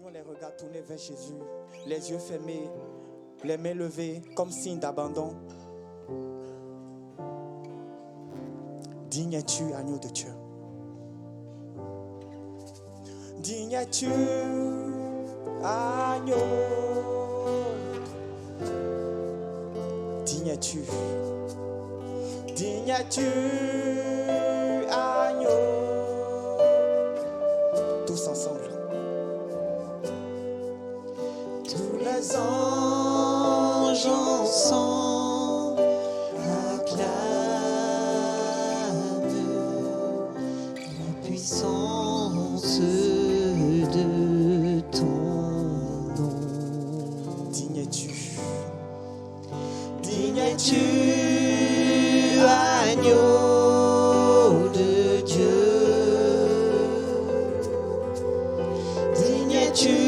Gardons les regards tournés vers Jésus, les yeux fermés, les mains levées comme signe d'abandon. Digne es-tu, agneau de Dieu. Digne es-tu, agneau. Digne es-tu. Digne es-tu, agneau. Tous ensemble. Tous les anges ensemble acclament la puissance de ton nom. Digne es-tu. Digne es-tu, agneau de Dieu. Digne es-tu,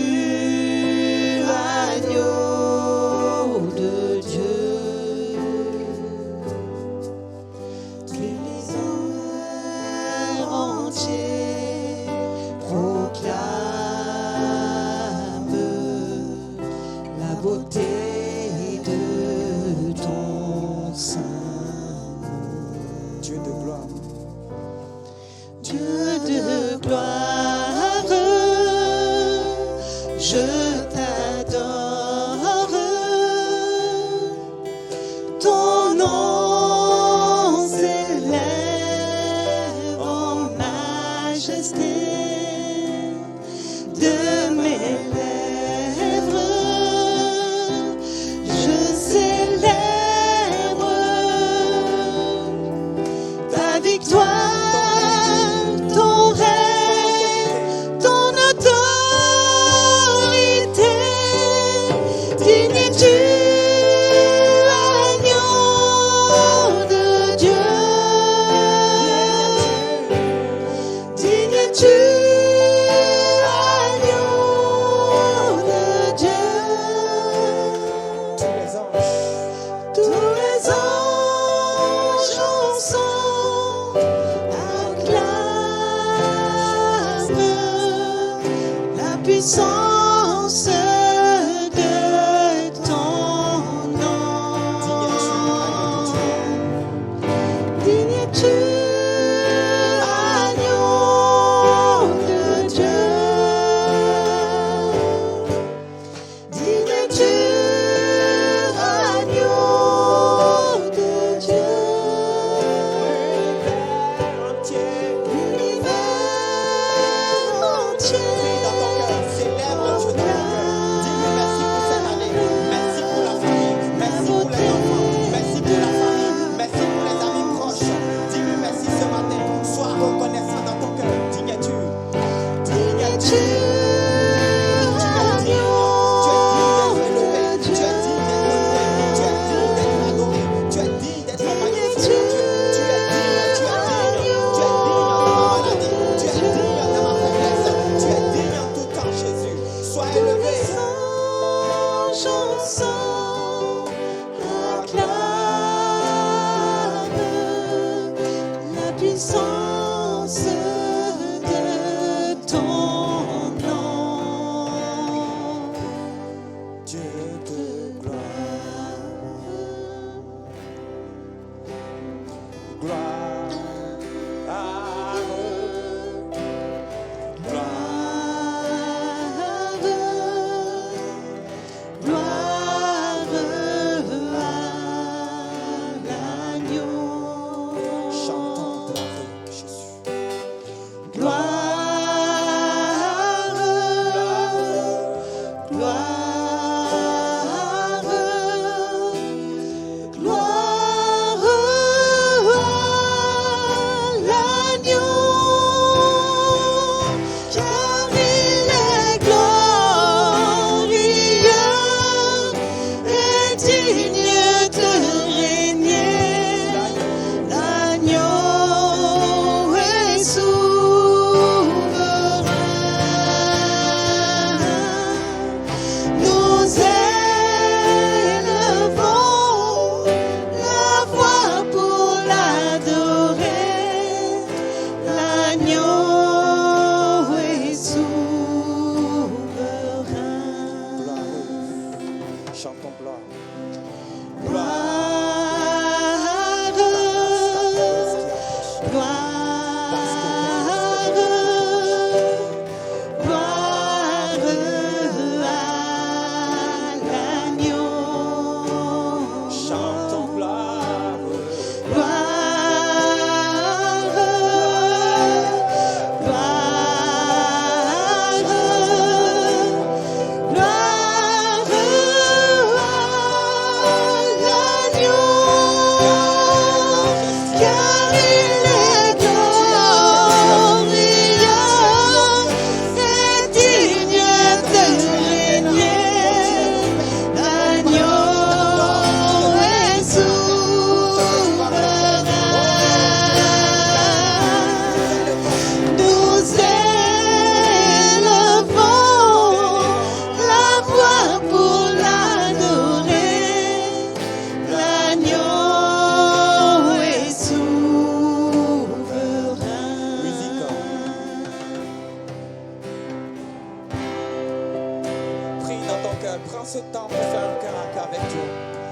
ce temps pour faire un cœur à cœur avec Dieu.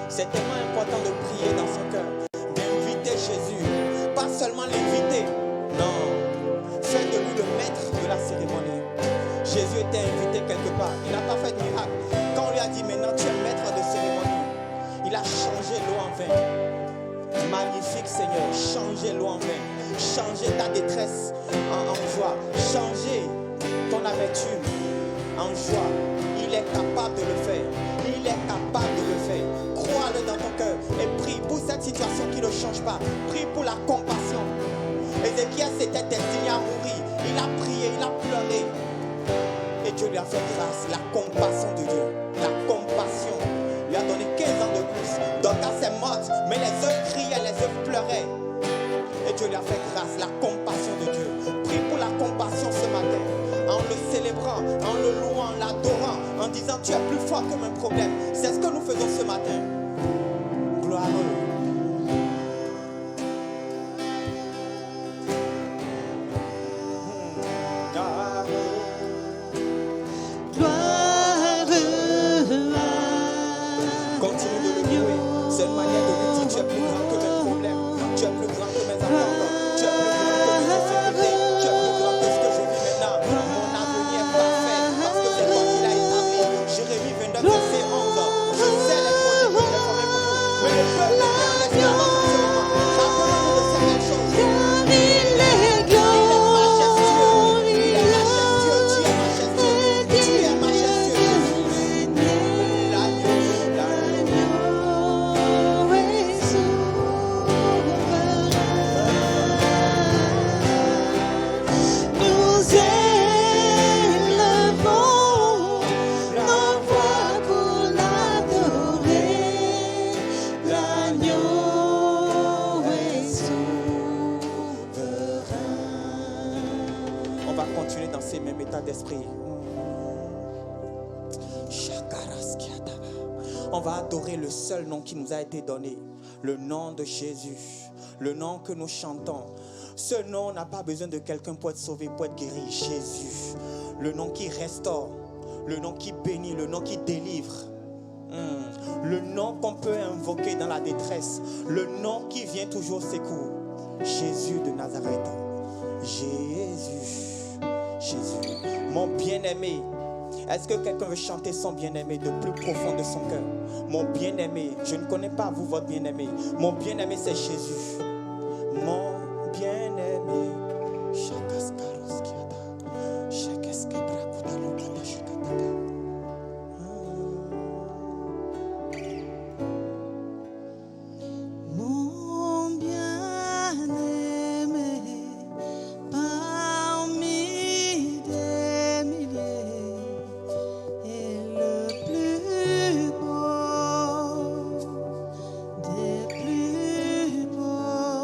C'est tellement important de prier dans son cœur, d'inviter Jésus, pas seulement l'inviter, non, faire de lui le maître de la cérémonie. Jésus était invité quelque part, il n'a pas fait de miracle. Quand on lui a dit maintenant tu es maître de cérémonie, il a changé l'eau en vin. Magnifique Seigneur, changez l'eau en vin, changez ta détresse en joie, changez ton amertume en joie. Il est capable de le faire. Il est capable de le faire. Crois-le dans ton cœur et prie pour cette situation qui ne change pas. Prie pour la compassion. Ézéchiel s'était destiné à mourir. Il a prié, il a pleuré. Et Dieu lui a fait grâce. La compassion de Dieu. La compassion. Il lui a donné 15 ans de plus. Dorcas est morte, mais les œufs criaient, les œufs pleuraient. Et Dieu lui a fait grâce. La compassion de Dieu. Prie pour la compassion ce matin. En le célébrant, en le louant, en l'adorant, en disant tu es plus fort que mes problèmes. C'est ce que nous faisons ce matin. Gloire à Dieu. Continue de le louer. C'est une manière de lui dire tu es plus grand que mes problèmes. Tu es plus grand que mes attentes. Tu es plus grand que mes difficultés. Tu es plus grand que ce que je vis maintenant. Mon avenir est parfait parce que c'est toi qui l'as établi. Jérémie 29, verset 11. Je sais les projets que j'ai formés pour vous. Mais le peuple est en esclavage en ce moment. Rappelez-vous de ces belles choses. Il est majestueux. Il est majestueux. Tu es majestueux. Tu es majestueux. L'agneau, l'agneau. Nous élevons nos voix pour l'adorer. L'agneau est souverain. On va continuer dans ces mêmes états d'esprit. On va adorer le seul nom qui nous a été donné, le nom de Jésus, le nom que nous chantons. Ce nom n'a pas besoin de quelqu'un pour être sauvé, pour être guéri. Jésus, le nom qui restaure, le nom qui bénit, le nom qui délivre. Le nom qu'on peut invoquer dans la détresse, le nom qui vient toujours au secours. Jésus de Nazareth. Jésus, Jésus, mon bien-aimé. Est-ce que quelqu'un veut chanter son bien-aimé de plus profond de son cœur? Mon bien-aimé, je ne connais pas vous, votre bien-aimé. Mon bien-aimé, c'est Jésus. Mon bien-aimé. Mon bien-aimé, parmi des milliers, est le plus beau des plus beaux.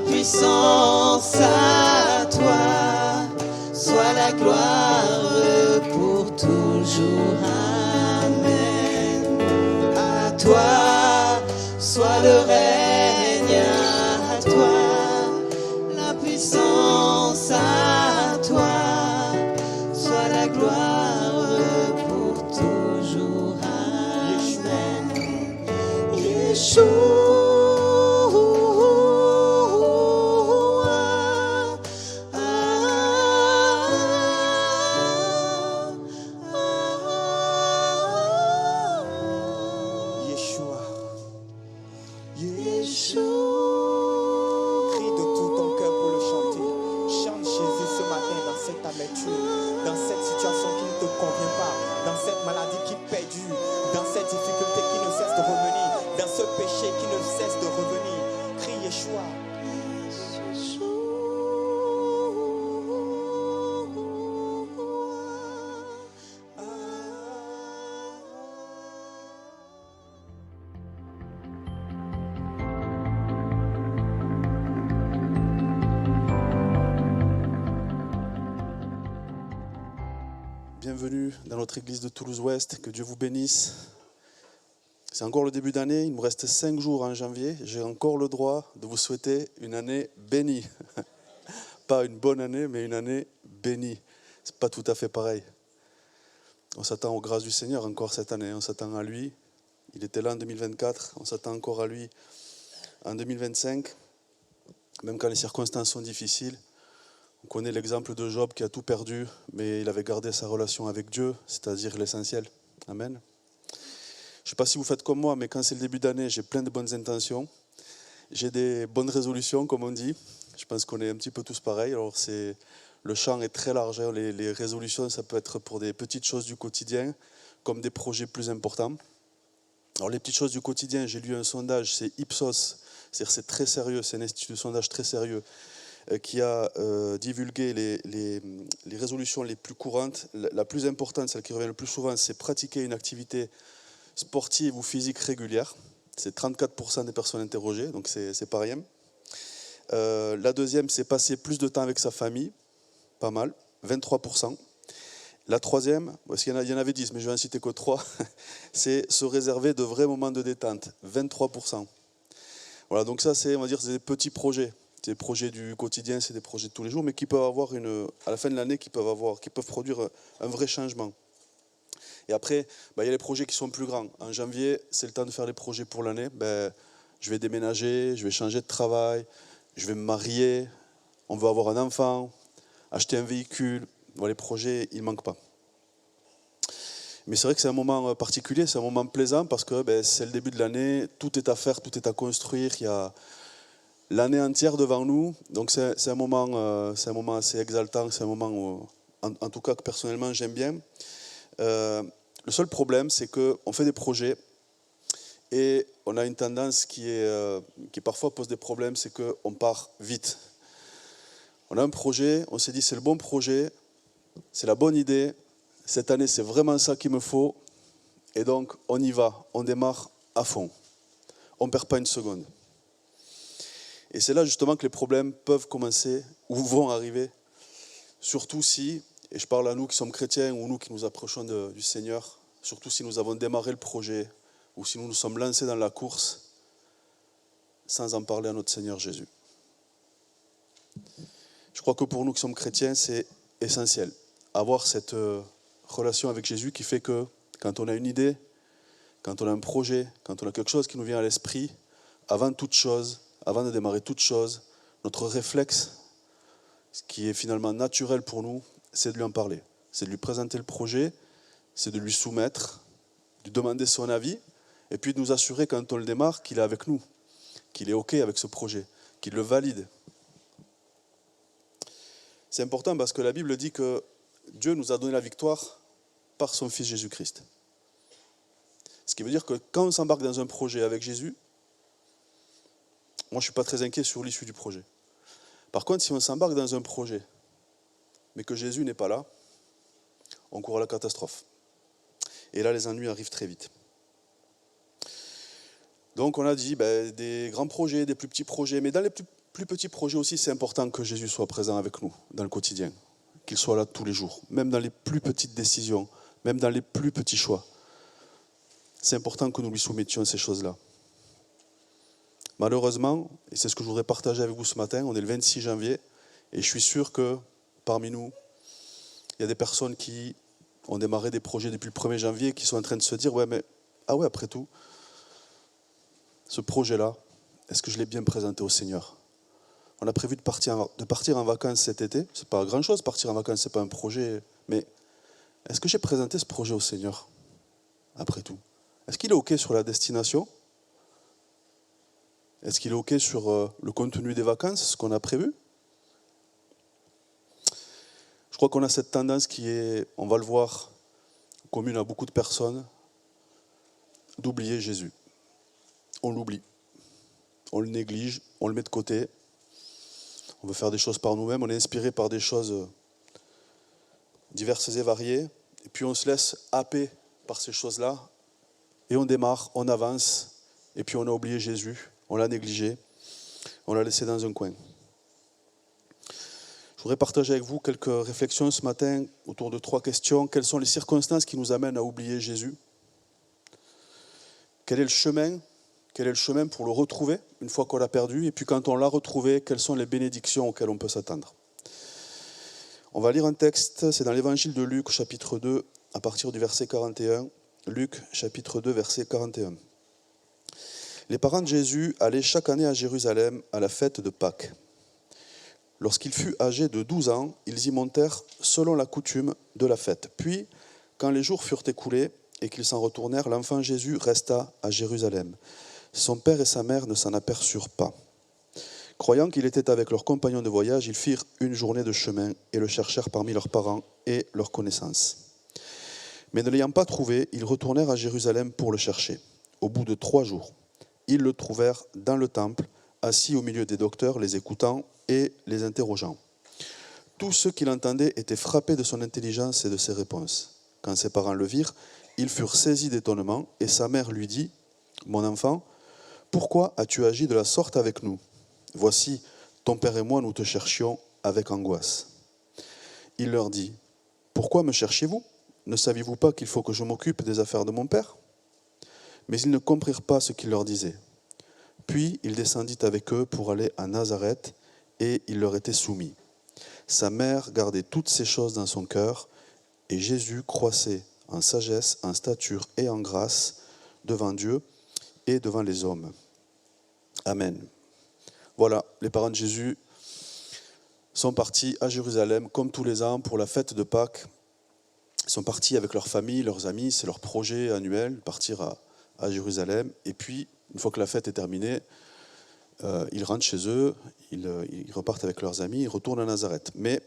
puissance à toi, soit la gloire pour toujours. Amen. À toi, soit le règne, à toi, la puissance à toi, soit la gloire pour toujours. Amen. Yeshua. Dans cette situation qui ne te convient pas, dans cette maladie qui perdure, dans cette difficulté qui ne cesse de revenir, dans ce péché qui ne cesse de revenir, crie Yeshua. Bienvenue dans notre église de Toulouse-Ouest, que Dieu vous bénisse. C'est encore le début d'année, il me reste 5 jours en janvier. J'ai encore le droit de vous souhaiter une année bénie. Pas une bonne année, mais une année bénie. C'est pas tout à fait pareil. On s'attend aux grâces du Seigneur encore cette année, on s'attend à lui. Il était là en 2024, on s'attend encore à lui en 2025, même quand les circonstances sont difficiles. On connaît l'exemple de Job qui a tout perdu, mais il avait gardé sa relation avec Dieu, c'est-à-dire l'essentiel. Amen. Je ne sais pas si vous faites comme moi, mais quand c'est le début d'année, j'ai plein de bonnes intentions. J'ai des bonnes résolutions, comme on dit. Je pense qu'on est un petit peu tous pareils. Alors le champ est très large. Hein. Les résolutions, ça peut être pour des petites choses du quotidien, comme des projets plus importants. Alors les petites choses du quotidien, j'ai lu un sondage, c'est Ipsos, c'est-à-dire c'est très sérieux, c'est un institut de sondage très sérieux, qui a divulgué les résolutions les plus courantes. La plus importante, celle qui revient le plus souvent, c'est pratiquer une activité sportive ou physique régulière. C'est 34% des personnes interrogées, donc c'est pas rien. La deuxième, c'est passer plus de temps avec sa famille, pas mal, 23%. La troisième, parce qu'il y en avait 10, mais je vais en citer que 3, c'est se réserver de vrais moments de détente, 23%. Voilà, donc ça, on va dire, c'est des petits projets. C'est des projets du quotidien, c'est des projets de tous les jours, mais qui peuvent avoir à la fin de l'année, qui peuvent produire un vrai changement. Et après, il y a les projets qui sont plus grands. En janvier, c'est le temps de faire les projets pour l'année. Je vais déménager, je vais changer de travail, je vais me marier, on veut avoir un enfant, acheter un véhicule. Bon, les projets, ils ne manquent pas. Mais c'est vrai que c'est un moment particulier, c'est un moment plaisant parce que c'est le début de l'année, tout est à faire, tout est à construire. Il y a l'année entière devant nous, donc c'est un moment assez exaltant, c'est un moment où, en tout cas que personnellement j'aime bien. Le seul problème, c'est qu'on fait des projets et on a une tendance qui parfois pose des problèmes, c'est qu'on part vite. On a un projet, on s'est dit c'est le bon projet, c'est la bonne idée, cette année c'est vraiment ça qu'il me faut, et donc on y va, on démarre à fond, on ne perd pas une seconde. Et c'est là justement que les problèmes peuvent commencer ou vont arriver, surtout si, et je parle à nous qui sommes chrétiens ou nous qui nous approchons du Seigneur, surtout si nous avons démarré le projet ou si nous nous sommes lancés dans la course sans en parler à notre Seigneur Jésus. Je crois que pour nous qui sommes chrétiens, c'est essentiel. Avoir cette relation avec Jésus qui fait que quand on a une idée, quand on a un projet, quand on a quelque chose qui nous vient à l'esprit, avant toute chose, avant de démarrer toute chose, notre réflexe, ce qui est finalement naturel pour nous, c'est de lui en parler. C'est de lui présenter le projet, c'est de lui soumettre, de lui demander son avis, et puis de nous assurer quand on le démarre qu'il est avec nous, qu'il est OK avec ce projet, qu'il le valide. C'est important parce que la Bible dit que Dieu nous a donné la victoire par son Fils Jésus-Christ. Ce qui veut dire que quand on s'embarque dans un projet avec Jésus, moi je ne suis pas très inquiet sur l'issue du projet. Par contre, si on s'embarque dans un projet, mais que Jésus n'est pas là, on court à la catastrophe. Et là, les ennuis arrivent très vite. Donc on a dit des grands projets, des plus petits projets, mais dans les plus plus petit projet aussi, c'est important que Jésus soit présent avec nous dans le quotidien, qu'il soit là tous les jours, même dans les plus petites décisions, même dans les plus petits choix. C'est important que nous lui soumettions ces choses-là. Malheureusement, et c'est ce que je voudrais partager avec vous ce matin, on est le 26 janvier, et je suis sûr que parmi nous, il y a des personnes qui ont démarré des projets depuis le 1er janvier, qui sont en train de se dire, après tout, ce projet-là, est-ce que je l'ai bien présenté au Seigneur ? On a prévu de partir en vacances cet été. C'est pas grand-chose, partir en vacances, c'est pas un projet. Mais est-ce que j'ai présenté ce projet au Seigneur, après tout ? Est-ce qu'il est OK sur la destination ? Est-ce qu'il est OK sur le contenu des vacances, ce qu'on a prévu ? Je crois qu'on a cette tendance qui est, on va le voir, commune à beaucoup de personnes, d'oublier Jésus. On l'oublie. On le néglige, on le met de côté. On veut faire des choses par nous-mêmes, on est inspiré par des choses diverses et variées. Et puis on se laisse happer par ces choses-là. Et on démarre, on avance. Et puis on a oublié Jésus, on l'a négligé, on l'a laissé dans un coin. Je voudrais partager avec vous quelques réflexions ce matin autour de 3 questions. Quelles sont les circonstances qui nous amènent à oublier Jésus ? Quel est le chemin ? Quel est le chemin pour le retrouver une fois qu'on l'a perdu ? Et puis quand on l'a retrouvé, quelles sont les bénédictions auxquelles on peut s'attendre ? On va lire un texte, c'est dans l'évangile de Luc, chapitre 2, à partir du verset 41. Luc, chapitre 2, verset 41. Les parents de Jésus allaient chaque année à Jérusalem à la fête de Pâques. Lorsqu'il fut âgé de 12 ans, ils y montèrent selon la coutume de la fête. Puis, quand les jours furent écoulés et qu'ils s'en retournèrent, l'enfant Jésus resta à Jérusalem. Son père et sa mère ne s'en aperçurent pas. Croyant qu'il était avec leurs compagnons de voyage, ils firent une journée de chemin et le cherchèrent parmi leurs parents et leurs connaissances. Mais ne l'ayant pas trouvé, ils retournèrent à Jérusalem pour le chercher. Au bout de 3 jours, ils le trouvèrent dans le temple, assis au milieu des docteurs, les écoutant et les interrogeant. Tous ceux qui l'entendaient étaient frappés de son intelligence et de ses réponses. Quand ses parents le virent, ils furent saisis d'étonnement et sa mère lui dit : « Mon enfant, pourquoi as-tu agi de la sorte avec nous ? Voici, ton père et moi, nous te cherchions avec angoisse. » Il leur dit : « Pourquoi me cherchiez-vous ? Ne saviez-vous pas qu'il faut que je m'occupe des affaires de mon père ? » Mais ils ne comprirent pas ce qu'il leur disait. Puis il descendit avec eux pour aller à Nazareth, et il leur était soumis. Sa mère gardait toutes ces choses dans son cœur, et Jésus croissait en sagesse, en stature et en grâce devant Dieu et devant les hommes. Amen. Voilà, les parents de Jésus sont partis à Jérusalem, comme tous les ans, pour la fête de Pâques. Ils sont partis avec leur famille, leurs amis, c'est leur projet annuel, partir à Jérusalem. Et puis, une fois que la fête est terminée, ils rentrent chez eux, ils repartent avec leurs amis, ils retournent à Nazareth. Mais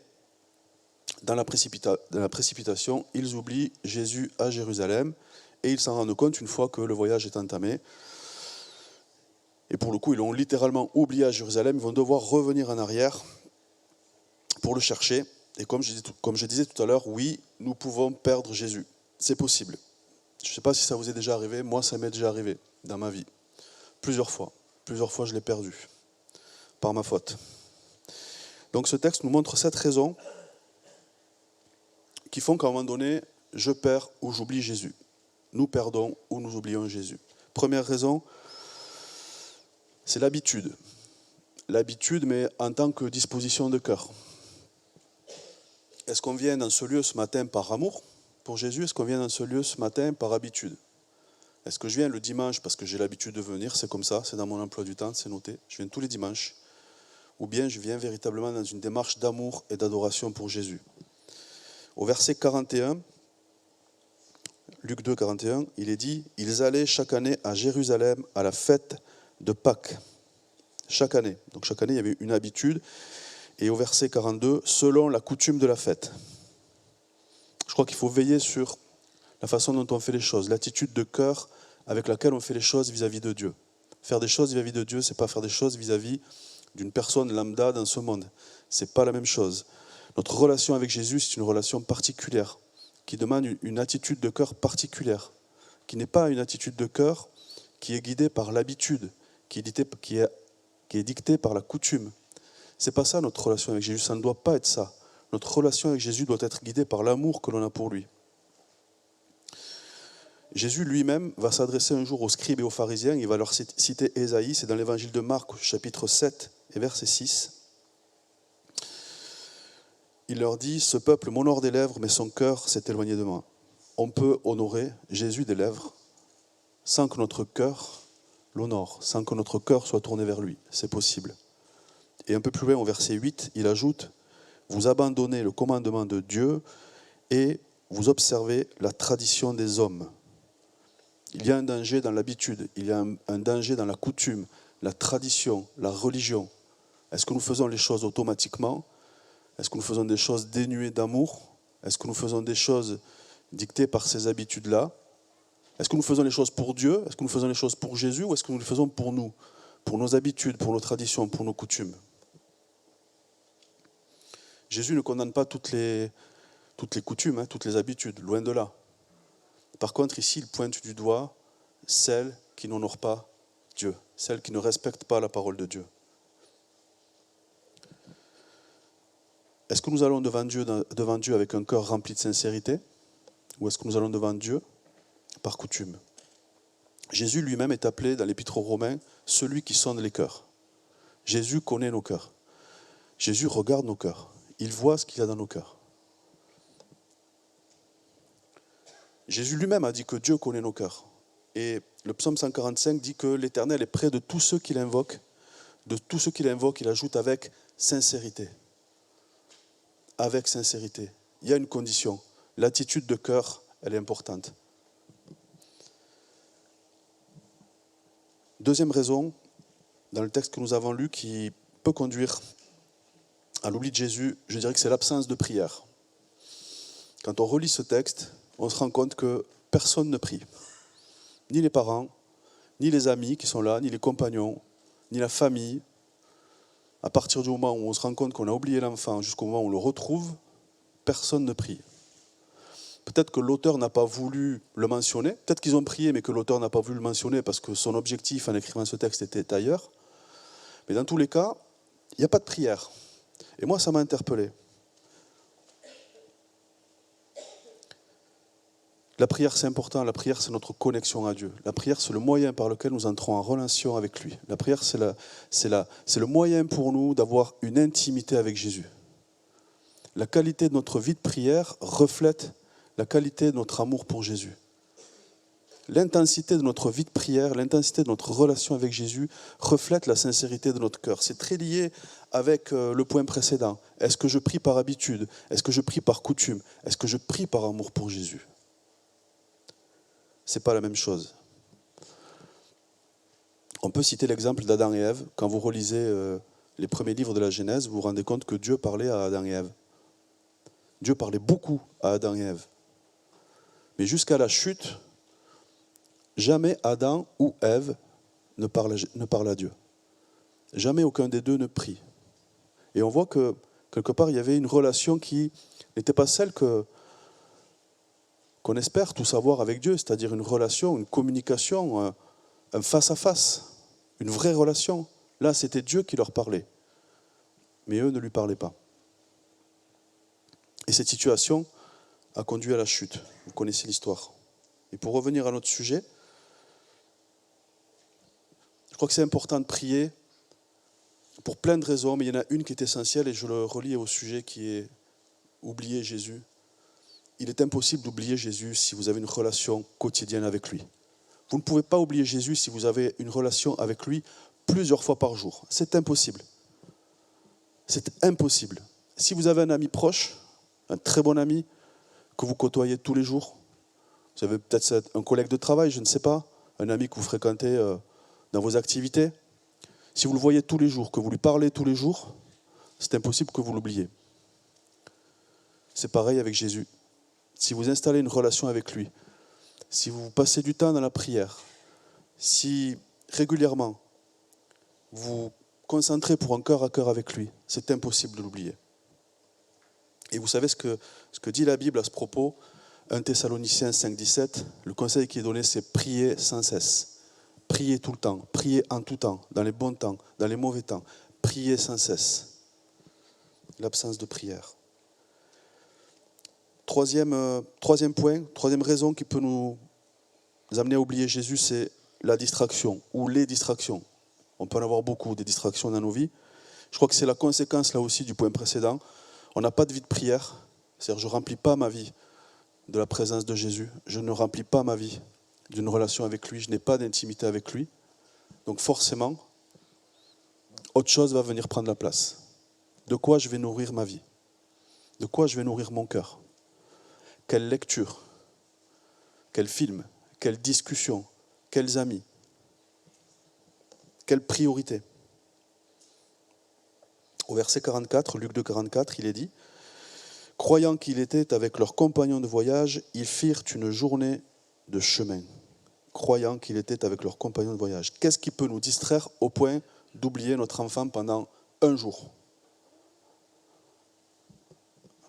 dans la précipitation, ils oublient Jésus à Jérusalem et ils s'en rendent compte une fois que le voyage est entamé. Et pour le coup, ils l'ont littéralement oublié à Jérusalem, ils vont devoir revenir en arrière pour le chercher. Et comme je disais tout à l'heure, oui, nous pouvons perdre Jésus. C'est possible. Je ne sais pas si ça vous est déjà arrivé, moi ça m'est déjà arrivé dans ma vie. Plusieurs fois je l'ai perdu, par ma faute. Donc ce texte nous montre 7 raisons qui font qu'à un moment donné, je perds ou j'oublie Jésus. Nous perdons ou nous oublions Jésus. Première raison, c'est l'habitude. L'habitude, mais en tant que disposition de cœur. Est-ce qu'on vient dans ce lieu ce matin par amour pour Jésus ? Est-ce qu'on vient dans ce lieu ce matin par habitude ? Est-ce que je viens le dimanche parce que j'ai l'habitude de venir ? C'est comme ça, c'est dans mon emploi du temps, c'est noté. Je viens tous les dimanches. Ou bien je viens véritablement dans une démarche d'amour et d'adoration pour Jésus. Au verset 41, Luc 2, 41, il est dit « Ils allaient chaque année à Jérusalem à la fête de Pâques. » Chaque année. Donc chaque année, il y avait une habitude. Et au verset 42, « Selon la coutume de la fête. » Je crois qu'il faut veiller sur la façon dont on fait les choses, l'attitude de cœur avec laquelle on fait les choses vis-à-vis de Dieu. Faire des choses vis-à-vis de Dieu, ce n'est pas faire des choses vis-à-vis d'une personne lambda dans ce monde. Ce n'est pas la même chose. Notre relation avec Jésus, c'est une relation particulière, qui demande une attitude de cœur particulière, qui n'est pas une attitude de cœur qui est guidée par l'habitude, qui est qui est dictée par la coutume. Ce n'est pas ça notre relation avec Jésus, ça ne doit pas être ça. Notre relation avec Jésus doit être guidée par l'amour que l'on a pour lui. Jésus lui-même va s'adresser un jour aux scribes et aux pharisiens, il va leur citer Ésaïe, c'est dans l'évangile de Marc, chapitre 7 et verset 6. Il leur dit, ce peuple m'honore des lèvres, mais son cœur s'est éloigné de moi. On peut honorer Jésus des lèvres sans que notre cœur l'honore, sans que notre cœur soit tourné vers lui. C'est possible. Et un peu plus loin, au verset 8, il ajoute, vous abandonnez le commandement de Dieu et vous observez la tradition des hommes. Il y a un danger dans l'habitude, il y a un danger dans la coutume, la tradition, la religion. Est-ce que nous faisons les choses automatiquement ? Est-ce que nous faisons des choses dénuées d'amour ? Est-ce que nous faisons des choses dictées par ces habitudes-là ? Est-ce que nous faisons les choses pour Dieu ? Est-ce que nous faisons les choses pour Jésus ? Ou est-ce que nous les faisons pour nous ? Pour nos habitudes, pour nos traditions, pour nos coutumes ? Jésus ne condamne pas toutes les coutumes, toutes les habitudes, loin de là. Par contre, ici, il pointe du doigt celles qui n'honorent pas Dieu, celles qui ne respectent pas la parole de Dieu. Est-ce que nous allons devant Dieu avec un cœur rempli de sincérité, ou est-ce que nous allons devant Dieu par coutume ? Jésus lui-même est appelé dans l'Épître aux Romains celui qui sonde les cœurs. Jésus connaît nos cœurs. Jésus regarde nos cœurs. Il voit ce qu'il y a dans nos cœurs. Jésus lui-même a dit que Dieu connaît nos cœurs. Et le psaume 145 dit que l'Éternel est près de tous ceux qui l'invoquent. De tous ceux qui l'invoquent, il ajoute avec sincérité. Avec sincérité. Il y a une condition. L'attitude de cœur, elle est importante. Deuxième raison, dans le texte que nous avons lu, qui peut conduire à l'oubli de Jésus, je dirais que c'est l'absence de prière. Quand on relit ce texte, on se rend compte que personne ne prie. Ni les parents, ni les amis qui sont là, ni les compagnons, ni la famille. À partir du moment où on se rend compte qu'on a oublié l'enfant jusqu'au moment où on le retrouve, personne ne prie. Peut-être que l'auteur n'a pas voulu le mentionner, peut-être qu'ils ont prié mais que l'auteur n'a pas voulu le mentionner parce que son objectif en écrivant ce texte était ailleurs. Mais dans tous les cas, il n'y a pas de prière. Et moi, ça m'a interpellé. La prière, c'est important. La prière, c'est notre connexion à Dieu. La prière, c'est le moyen par lequel nous entrons en relation avec lui. La prière, c'est le moyen pour nous d'avoir une intimité avec Jésus. La qualité de notre vie de prière reflète la qualité de notre amour pour Jésus. L'intensité de notre vie de prière, l'intensité de notre relation avec Jésus reflète la sincérité de notre cœur. C'est très lié avec le point précédent. Est-ce que je prie par habitude ? Est-ce que je prie par coutume ? Est-ce que je prie par amour pour Jésus ? Ce n'est pas la même chose. On peut citer l'exemple d'Adam et Ève. Quand vous relisez les premiers livres de la Genèse, vous vous rendez compte que Dieu parlait à Adam et Ève. Dieu parlait beaucoup à Adam et Ève. Mais jusqu'à la chute, jamais Adam ou Ève ne parle à Dieu. Jamais aucun des deux ne prie. Et on voit que, quelque part, il y avait une relation qui n'était pas celle qu'on espère tous avoir avec Dieu, c'est-à-dire une relation, une communication, un face-à-face, une vraie relation. Là, c'était Dieu qui leur parlait. Mais eux ne lui parlaient pas. Et cette situation a conduit à la chute. Vous connaissez l'histoire. Et pour revenir à notre sujet, je crois que c'est important de prier pour plein de raisons, mais il y en a une qui est essentielle et je le relie au sujet qui est oublier Jésus. Il est impossible d'oublier Jésus si vous avez une relation quotidienne avec lui. Vous ne pouvez pas oublier Jésus si vous avez une relation avec lui plusieurs fois par jour. C'est impossible. C'est impossible. Si vous avez un ami proche, un très bon ami, que vous côtoyez tous les jours, vous avez peut-être un collègue de travail, je ne sais pas, un ami que vous fréquentez dans vos activités, si vous le voyez tous les jours, que vous lui parlez tous les jours, c'est impossible que vous l'oubliez. C'est pareil avec Jésus. Si vous installez une relation avec lui, si vous passez du temps dans la prière, si régulièrement vous vous concentrez pour un cœur à cœur avec lui, c'est impossible de l'oublier. Et vous savez ce que dit la Bible à ce propos, 1 Thessaloniciens 5,17, le conseil qui est donné, c'est prier sans cesse. Priez tout le temps, priez en tout temps, dans les bons temps, dans les mauvais temps. Priez sans cesse. L'absence de prière. Troisième point, troisième raison qui peut nous amener à oublier Jésus, c'est la distraction ou les distractions. On peut en avoir beaucoup, des distractions dans nos vies. Je crois que c'est la conséquence là aussi du point précédent. On n'a pas de vie de prière, c'est-à-dire je ne remplis pas ma vie de la présence de Jésus, je ne remplis pas ma vie d'une relation avec lui, je n'ai pas d'intimité avec lui. Donc forcément, autre chose va venir prendre la place. De quoi je vais nourrir ma vie? De quoi je vais nourrir mon cœur? Quelle lecture? Quel film? Quelle discussion? Quels amis? Quelle priorité? Au verset 44, Luc 2, 44, il est dit « Croyant qu'il était avec leurs compagnons de voyage, ils firent une journée de chemin. » Croyant qu'il était avec leurs compagnons de voyage. Qu'est-ce qui peut nous distraire au point d'oublier notre enfant pendant un jour?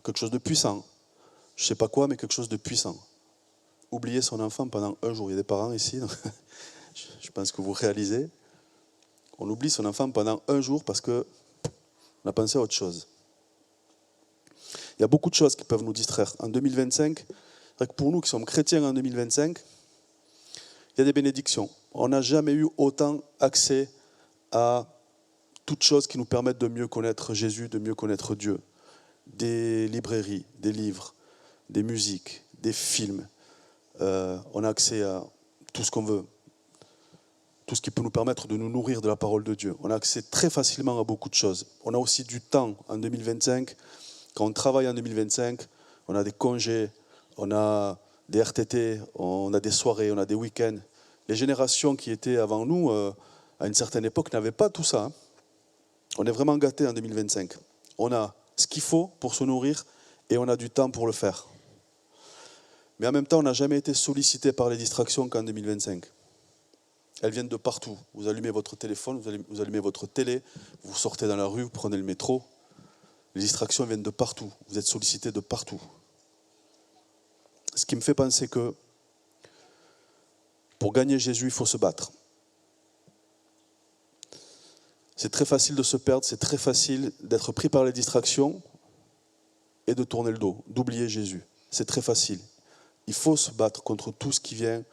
Quelque chose de puissant. Je ne sais pas quoi, mais quelque chose de puissant. Oublier son enfant pendant un jour. Il y a des parents ici, donc je pense que vous réalisez. On oublie son enfant pendant un jour parce qu'on a pensé à autre chose. Il y a beaucoup de choses qui peuvent nous distraire. En 2025, c'est vrai que pour nous qui sommes chrétiens en 2025, il y a des bénédictions. On n'a jamais eu autant accès à toutes choses qui nous permettent de mieux connaître Jésus, de mieux connaître Dieu. Des librairies, des livres, des musiques, des films. On a accès à tout ce qu'on veut. Tout ce qui peut nous permettre de nous nourrir de la parole de Dieu. On a accès très facilement à beaucoup de choses. On a aussi du temps en 2025. Quand on travaille en 2025, on a des congés, on a des RTT, on a des soirées, on a des week-ends. Les générations qui étaient avant nous, à une certaine époque, n'avaient pas tout ça. On est vraiment gâtés en 2025. On a ce qu'il faut pour se nourrir et on a du temps pour le faire. Mais en même temps, on n'a jamais été sollicité par les distractions qu'en 2025. Elles viennent de partout. Vous allumez votre téléphone, vous allumez votre télé, vous sortez dans la rue, vous prenez le métro. Les distractions viennent de partout. Vous êtes sollicité de partout. Ce qui me fait penser que pour gagner Jésus, il faut se battre. C'est très facile de se perdre, c'est très facile d'être pris par les distractions et de tourner le dos, d'oublier Jésus. C'est très facile. Il faut se battre contre tout ce qui vient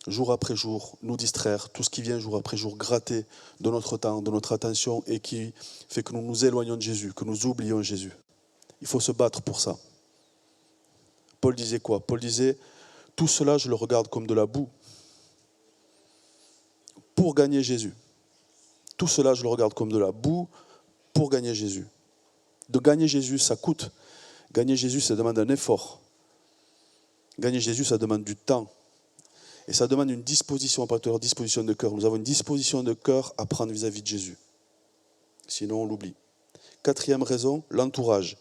jour après jour nous distraire, tout ce qui vient jour après jour gratter de notre temps, de notre attention et qui fait que nous nous éloignons de Jésus, que nous oublions Jésus. Il faut se battre pour ça. Paul disait quoi? Paul disait « Tout cela, je le regarde comme de la boue pour gagner Jésus. » Tout cela, je le regarde comme de la boue pour gagner Jésus. De gagner Jésus, ça coûte. Gagner Jésus, ça demande un effort. Gagner Jésus, ça demande du temps. Et ça demande une disposition, pas de disposition de cœur. Nous avons une disposition de cœur à prendre vis-à-vis de Jésus. Sinon, on l'oublie. Quatrième raison, l'entourage.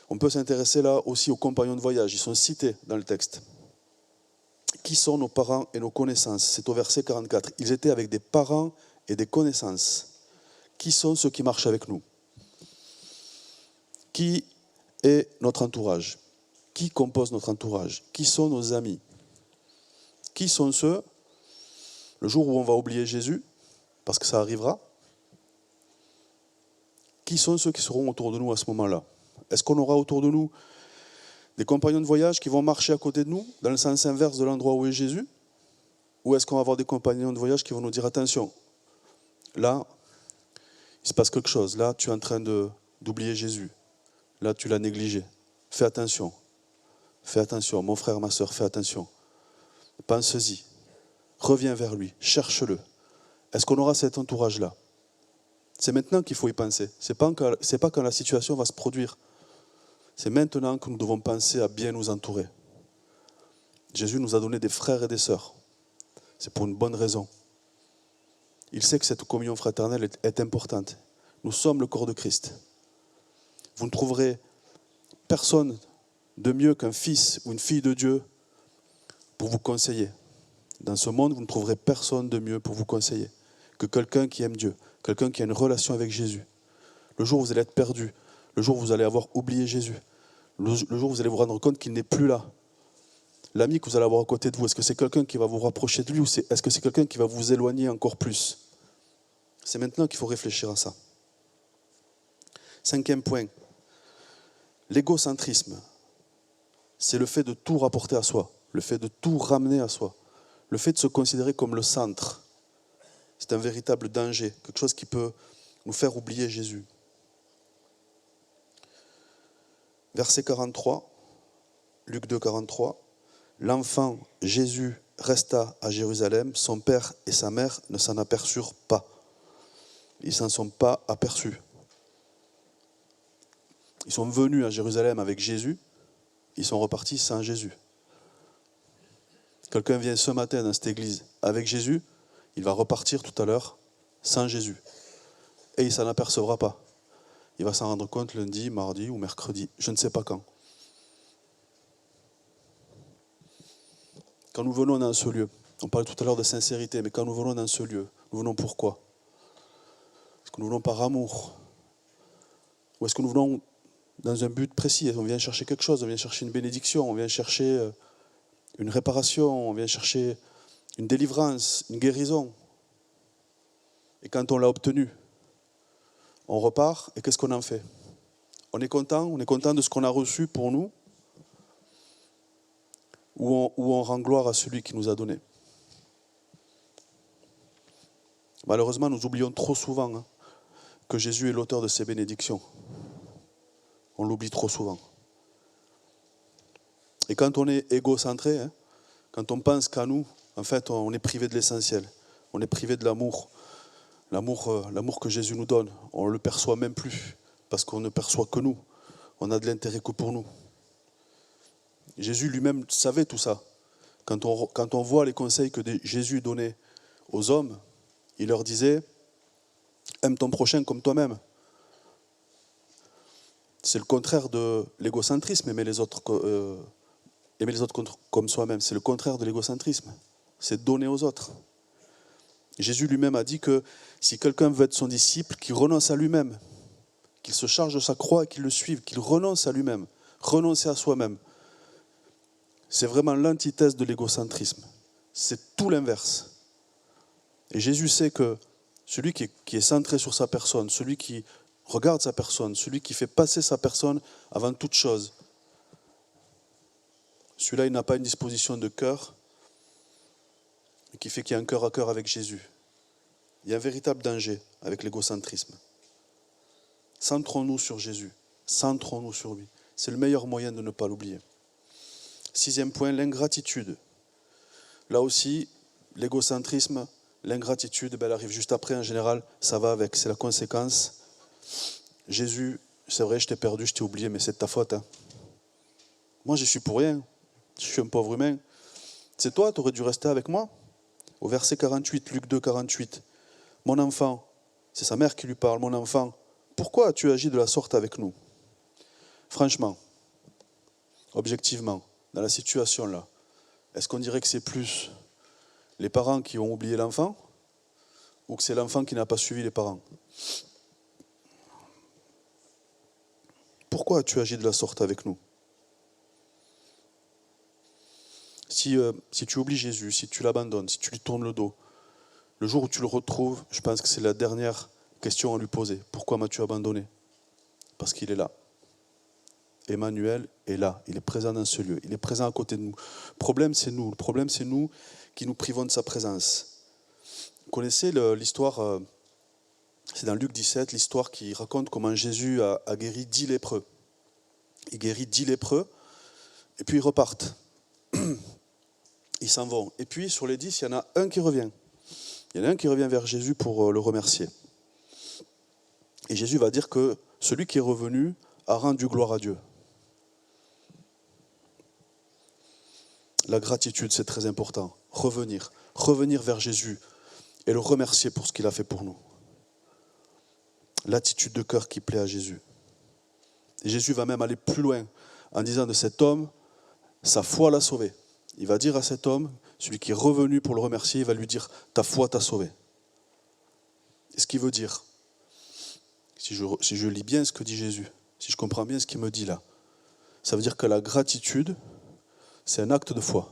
On peut s'intéresser là aussi aux compagnons de voyage. Ils sont cités dans le texte. Qui sont nos parents et nos connaissances? C'est au verset 44. Ils étaient avec des parents et des connaissances. Qui sont ceux qui marchent avec nous? Qui est notre entourage? Qui compose notre entourage? Qui sont nos amis? Qui sont ceux, le jour où on va oublier Jésus, parce que ça arrivera, qui sont ceux qui seront autour de nous à ce moment-là? Est-ce qu'on aura autour de nous des compagnons de voyage qui vont marcher à côté de nous, dans le sens inverse de l'endroit où est Jésus? Ou est-ce qu'on va avoir des compagnons de voyage qui vont nous dire « Attention, là, il se passe quelque chose. Là, tu es en train d'oublier Jésus. Là, tu l'as négligé. Fais attention. Fais attention. Mon frère, ma sœur, fais attention. Pense-y. Reviens vers lui. Cherche-le. » Est-ce qu'on aura cet entourage-là? C'est maintenant qu'il faut y penser. C'est pas quand la situation va se produire. C'est maintenant que nous devons penser à bien nous entourer. Jésus nous a donné des frères et des sœurs. C'est pour une bonne raison. Il sait que cette communion fraternelle est importante. Nous sommes le corps de Christ. Vous ne trouverez personne de mieux qu'un fils ou une fille de Dieu pour vous conseiller. Dans ce monde, vous ne trouverez personne de mieux pour vous conseiller que quelqu'un qui aime Dieu, quelqu'un qui a une relation avec Jésus. Le jour où vous allez être perdu, le jour où vous allez avoir oublié Jésus, le jour où vous allez vous rendre compte qu'il n'est plus là, L'ami que vous allez avoir à côté de vous, est-ce que c'est quelqu'un qui va vous rapprocher de lui ou est-ce que c'est quelqu'un qui va vous éloigner encore plus? C'est maintenant qu'il faut réfléchir à ça. 5e point, l'égocentrisme. C'est le fait de tout rapporter à soi, le fait de tout ramener à soi, le fait de se considérer comme le centre. C'est un véritable danger, quelque chose qui peut nous faire oublier Jésus. Verset 43, Luc 2, 43. L'enfant Jésus resta à Jérusalem, son père et sa mère ne s'en aperçurent pas. Ils ne s'en sont pas aperçus. Ils sont venus à Jérusalem avec Jésus, ils sont repartis sans Jésus. Quelqu'un vient ce matin dans cette église avec Jésus, il va repartir tout à l'heure sans Jésus. Et il ne s'en apercevra pas. Il va s'en rendre compte lundi, mardi ou mercredi, je ne sais pas quand. Quand nous venons dans ce lieu, on parlait tout à l'heure de sincérité, mais quand nous venons dans ce lieu, nous venons pourquoi? Est-ce que nous venons par amour? Ou est-ce que nous venons dans un but précis? On vient chercher quelque chose, on vient chercher une bénédiction, on vient chercher une réparation, on vient chercher une délivrance, une guérison. Et quand on l'a obtenu, on repart et qu'est-ce qu'on en fait? On est content de ce qu'on a reçu pour nous, ou on rend gloire à celui qui nous a donné. Malheureusement, nous oublions trop souvent que Jésus est l'auteur de ces bénédictions. On l'oublie trop souvent. Et quand on est égocentré, quand on pense qu'à nous, en fait, on est privé de l'essentiel. On est privé de l'amour. L'amour que Jésus nous donne. On ne le perçoit même plus, parce qu'on ne perçoit que nous. On a de l'intérêt que pour nous. Jésus lui-même savait tout ça. Quand on voit les conseils que Jésus donnait aux hommes, il leur disait « Aime ton prochain comme toi-même ». C'est le contraire de l'égocentrisme, aimer les autres comme soi-même. C'est le contraire de l'égocentrisme. C'est donner aux autres. Jésus lui-même a dit que si quelqu'un veut être son disciple, qu'il renonce à lui-même, qu'il se charge de sa croix et qu'il le suive, qu'il renonce à lui-même, renoncer à soi-même. C'est vraiment l'antithèse de l'égocentrisme. C'est tout l'inverse. Et Jésus sait que celui qui est centré sur sa personne, celui qui regarde sa personne, celui qui fait passer sa personne avant toute chose, celui-là, il n'a pas une disposition de cœur qui fait qu'il y a un cœur à cœur avec Jésus. Il y a un véritable danger avec l'égocentrisme. Centrons-nous sur Jésus, centrons-nous sur lui. C'est le meilleur moyen de ne pas l'oublier. 6e point, l'ingratitude. Là aussi, l'égocentrisme, l'ingratitude, elle arrive juste après, en général, ça va avec, c'est la conséquence. Jésus, c'est vrai, je t'ai perdu, je t'ai oublié, mais c'est de ta faute. Moi, je suis pour rien. Je suis un pauvre humain. C'est toi, tu aurais dû rester avec moi. Au verset 48, Luc 2, 48. Mon enfant, c'est sa mère qui lui parle, mon enfant, pourquoi as-tu agi de la sorte avec nous? Franchement, objectivement, dans la situation là, est-ce qu'on dirait que c'est plus les parents qui ont oublié l'enfant ou que c'est l'enfant qui n'a pas suivi les parents? Pourquoi as-tu agi de la sorte avec nous? Si tu oublies Jésus, si tu l'abandonnes, si tu lui tournes le dos, le jour où tu le retrouves, je pense que c'est la dernière question à lui poser. Pourquoi m'as-tu abandonné? Parce qu'il est là. Emmanuel est là, il est présent dans ce lieu, il est présent à côté de nous. Le problème, c'est nous qui nous privons de sa présence. Vous connaissez l'histoire, c'est dans Luc 17, l'histoire qui raconte comment Jésus a guéri 10 lépreux. Il guérit 10 lépreux, et puis ils repartent. Ils s'en vont. Et puis, sur les 10, il y en a un qui revient. Il y en a un qui revient vers Jésus pour le remercier. Et Jésus va dire que celui qui est revenu a rendu gloire à Dieu. La gratitude, c'est très important. Revenir vers Jésus et le remercier pour ce qu'il a fait pour nous. L'attitude de cœur qui plaît à Jésus. Et Jésus va même aller plus loin en disant de cet homme, sa foi l'a sauvé. Il va dire à cet homme, celui qui est revenu pour le remercier, il va lui dire, ta foi t'a sauvé. Et ce qu'il veut dire, si je lis bien ce que dit Jésus, si je comprends bien ce qu'il me dit là, ça veut dire que la gratitude, c'est un acte de foi.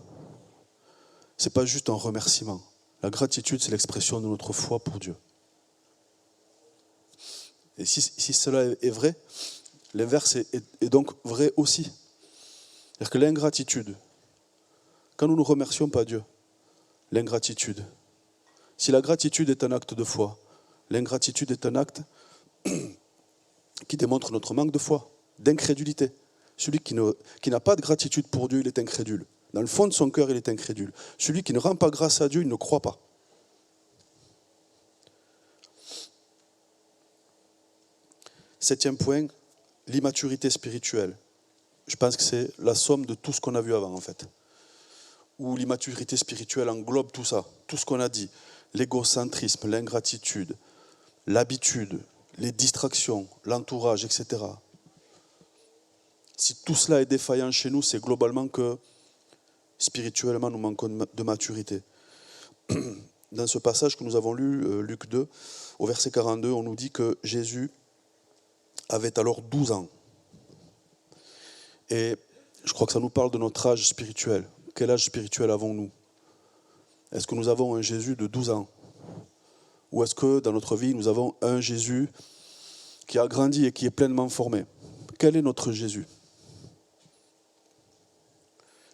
Ce n'est pas juste un remerciement. La gratitude, c'est l'expression de notre foi pour Dieu. Et si cela est vrai, l'inverse est donc vrai aussi. C'est-à-dire que l'ingratitude, quand nous ne remercions pas Dieu, l'ingratitude, si la gratitude est un acte de foi, l'ingratitude est un acte qui démontre notre manque de foi, d'incrédulité. Celui qui n'a pas de gratitude pour Dieu, il est incrédule. Dans le fond de son cœur, il est incrédule. Celui qui ne rend pas grâce à Dieu, il ne croit pas. Septième point, l'immaturité spirituelle. Je pense que c'est la somme de tout ce qu'on a vu avant, en fait. Où l'immaturité spirituelle englobe tout ça, tout ce qu'on a dit. L'égocentrisme, l'ingratitude, l'habitude, les distractions, l'entourage, etc. Si tout cela est défaillant chez nous, c'est globalement que spirituellement, nous manquons de maturité. Dans ce passage que nous avons lu, Luc 2, au verset 42, on nous dit que Jésus avait alors 12 ans. Et je crois que ça nous parle de notre âge spirituel. Quel âge spirituel avons-nous? Est-ce que nous avons un Jésus de 12 ans? Ou est-ce que dans notre vie, nous avons un Jésus qui a grandi et qui est pleinement formé? Quel est notre Jésus?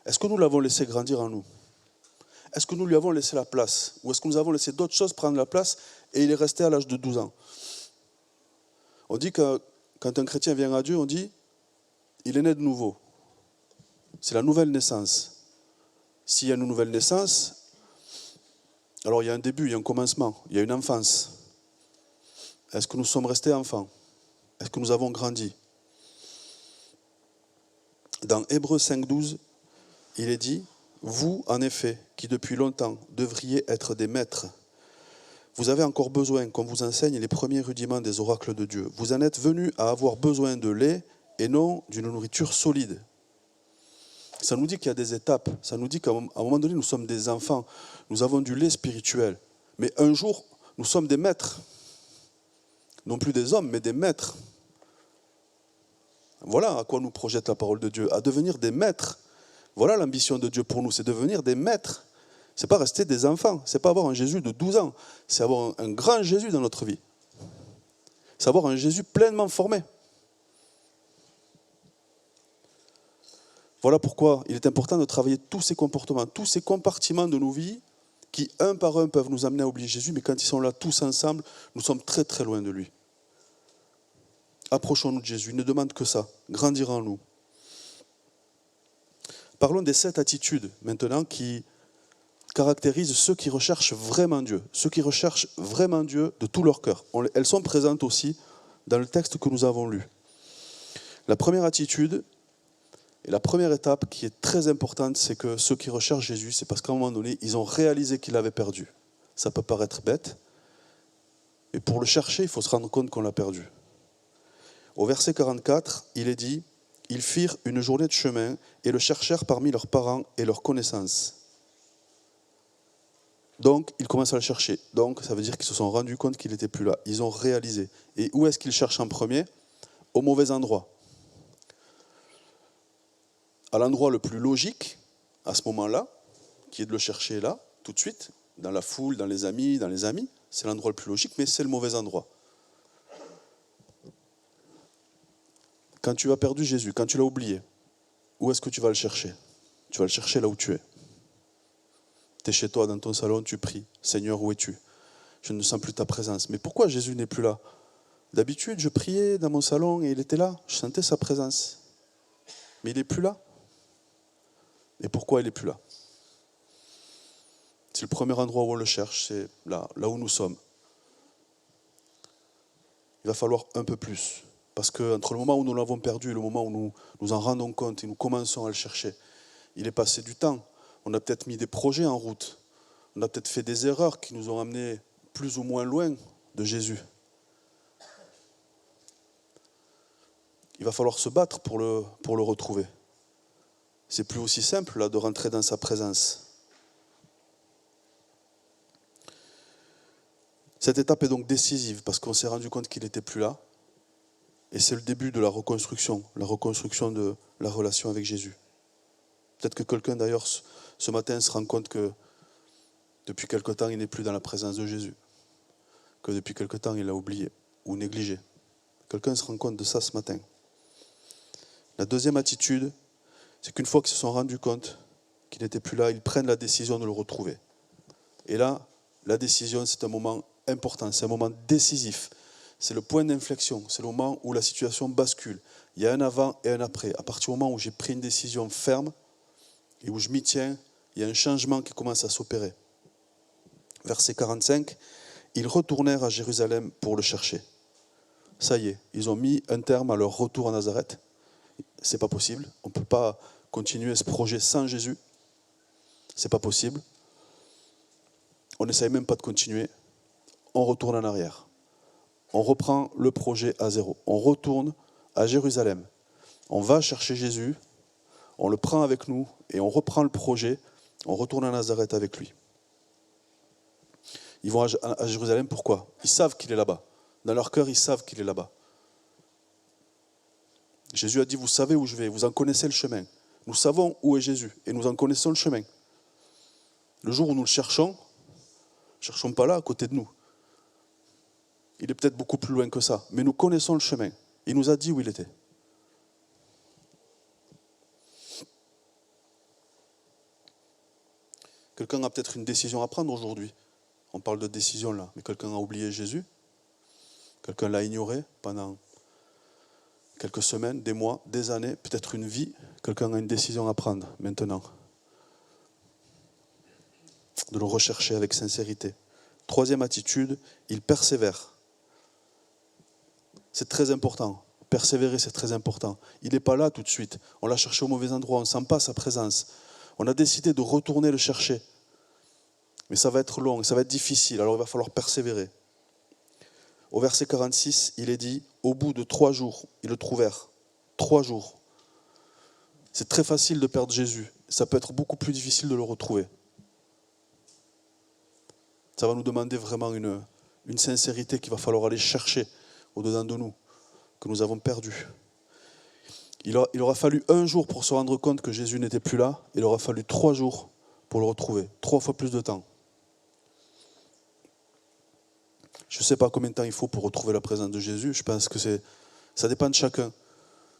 Est-ce que nous l'avons laissé grandir en nous? Est-ce que nous lui avons laissé la place? Ou est-ce que nous avons laissé d'autres choses prendre la place et il est resté à l'âge de 12 ans? On dit que quand un chrétien vient à Dieu, on dit il est né de nouveau. C'est la nouvelle naissance. S'il y a une nouvelle naissance, alors il y a un début, il y a un commencement, il y a une enfance. Est-ce que nous sommes restés enfants? Est-ce que nous avons grandi? Dans Hébreux 5,12, il est dit, vous, en effet, qui depuis longtemps devriez être des maîtres, vous avez encore besoin qu'on vous enseigne les premiers rudiments des oracles de Dieu. Vous en êtes venus à avoir besoin de lait et non d'une nourriture solide. Ça nous dit qu'il y a des étapes. Ça nous dit qu'à un moment donné, nous sommes des enfants. Nous avons du lait spirituel. Mais un jour, nous sommes des maîtres. Non plus des hommes, mais des maîtres. Voilà à quoi nous projette la parole de Dieu. À devenir des maîtres. Voilà l'ambition de Dieu pour nous, c'est devenir des maîtres. Ce n'est pas rester des enfants. Ce n'est pas avoir un Jésus de 12 ans. C'est avoir un grand Jésus dans notre vie. C'est avoir un Jésus pleinement formé. Voilà pourquoi il est important de travailler tous ces comportements, tous ces compartiments de nos vies qui, un par un, peuvent nous amener à oublier Jésus, mais quand ils sont là tous ensemble, nous sommes très très loin de lui. Approchons-nous de Jésus, il ne demande que ça, grandir en nous. Parlons des 7 attitudes maintenant qui caractérisent ceux qui recherchent vraiment Dieu, ceux qui recherchent vraiment Dieu de tout leur cœur. Elles sont présentes aussi dans le texte que nous avons lu. La première attitude, et la première étape qui est très importante, c'est que ceux qui recherchent Jésus, c'est parce qu'à un moment donné, ils ont réalisé qu'ils l'avaient perdu. Ça peut paraître bête, mais pour le chercher, il faut se rendre compte qu'on l'a perdu. Au verset 44, il est dit, « Ils firent une journée de chemin et le cherchèrent parmi leurs parents et leurs connaissances. » Donc, ils commencent à le chercher. Donc, ça veut dire qu'ils se sont rendus compte qu'il n'était plus là. Ils ont réalisé. Et où est-ce qu'ils cherchent en premier? Au mauvais endroit. À l'endroit le plus logique, à ce moment-là, qui est de le chercher là, tout de suite, dans la foule, dans les amis, c'est l'endroit le plus logique, mais c'est le mauvais endroit. Quand tu as perdu Jésus, quand tu l'as oublié, où est-ce que tu vas le chercher? Tu vas le chercher là où tu es. Tu es chez toi, dans ton salon, tu pries. Seigneur, où es-tu? Je ne sens plus ta présence. Mais pourquoi Jésus n'est plus là? D'habitude, je priais dans mon salon et il était là. Je sentais sa présence. Mais il n'est plus là. Et pourquoi il n'est plus là? C'est le premier endroit où on le cherche, c'est là où nous sommes. Il va falloir un peu plus. Parce qu'entre le moment où nous l'avons perdu et le moment où nous en rendons compte et nous commençons à le chercher, il est passé du temps. On a peut-être mis des projets en route. On a peut-être fait des erreurs qui nous ont amenés plus ou moins loin de Jésus. Il va falloir se battre pour le retrouver. C'est plus aussi simple là de rentrer dans sa présence. Cette étape est donc décisive parce qu'on s'est rendu compte qu'il n'était plus là. Et c'est le début de la reconstruction de la relation avec Jésus. Peut-être que quelqu'un d'ailleurs ce matin se rend compte que depuis quelque temps il n'est plus dans la présence de Jésus, que depuis quelque temps il l'a oublié ou négligé. Quelqu'un se rend compte de ça ce matin. La deuxième attitude, c'est qu'une fois qu'ils se sont rendus compte qu'il n'était plus là, ils prennent la décision de le retrouver. Et là, la décision, c'est un moment important, c'est un moment décisif. C'est le point d'inflexion, c'est le moment où la situation bascule. Il y a un avant et un après. À partir du moment où j'ai pris une décision ferme et où je m'y tiens, il y a un changement qui commence à s'opérer. Verset 45, ils retournèrent à Jérusalem pour le chercher. Ça y est, ils ont mis un terme à leur retour à Nazareth. C'est pas possible. On ne peut pas continuer ce projet sans Jésus. C'est pas possible. On n'essaye même pas de continuer. On retourne en arrière. On reprend le projet à zéro. On retourne à Jérusalem. On va chercher Jésus. On le prend avec nous et on reprend le projet. On retourne à Nazareth avec lui. Ils vont à Jérusalem, pourquoi ? Ils savent qu'il est là-bas. Dans leur cœur, ils savent qu'il est là-bas. Jésus a dit, vous savez où je vais, vous en connaissez le chemin. Nous savons où est Jésus et nous en connaissons le chemin. Le jour où nous le cherchons, ne cherchons pas là, à côté de nous. Il est peut-être beaucoup plus loin que ça, mais nous connaissons le chemin. Il nous a dit où il était. Quelqu'un a peut-être une décision à prendre aujourd'hui. On parle de décision là, mais quelqu'un a oublié Jésus. Quelqu'un l'a ignoré pendant quelques semaines, des mois, des années, peut-être une vie. Quelqu'un a une décision à prendre maintenant. De le rechercher avec sincérité. Troisième attitude, il persévère. C'est très important. Persévérer, c'est très important. Il n'est pas là tout de suite. On l'a cherché au mauvais endroit, on ne sent pas sa présence. On a décidé de retourner le chercher. Mais ça va être long, ça va être difficile, alors il va falloir persévérer. Au verset 46, il est dit, au bout de 3 jours, ils le trouvèrent. 3 jours. C'est très facile de perdre Jésus. Ça peut être beaucoup plus difficile de le retrouver. Ça va nous demander vraiment une sincérité qu'il va falloir aller chercher au-dedans de nous, que nous avons perdu. Il aura fallu 1 jour pour se rendre compte que Jésus n'était plus là. Il aura fallu 3 jours pour le retrouver. 3 fois plus de temps. Je ne sais pas combien de temps il faut pour retrouver la présence de Jésus. Je pense que ça dépend de chacun.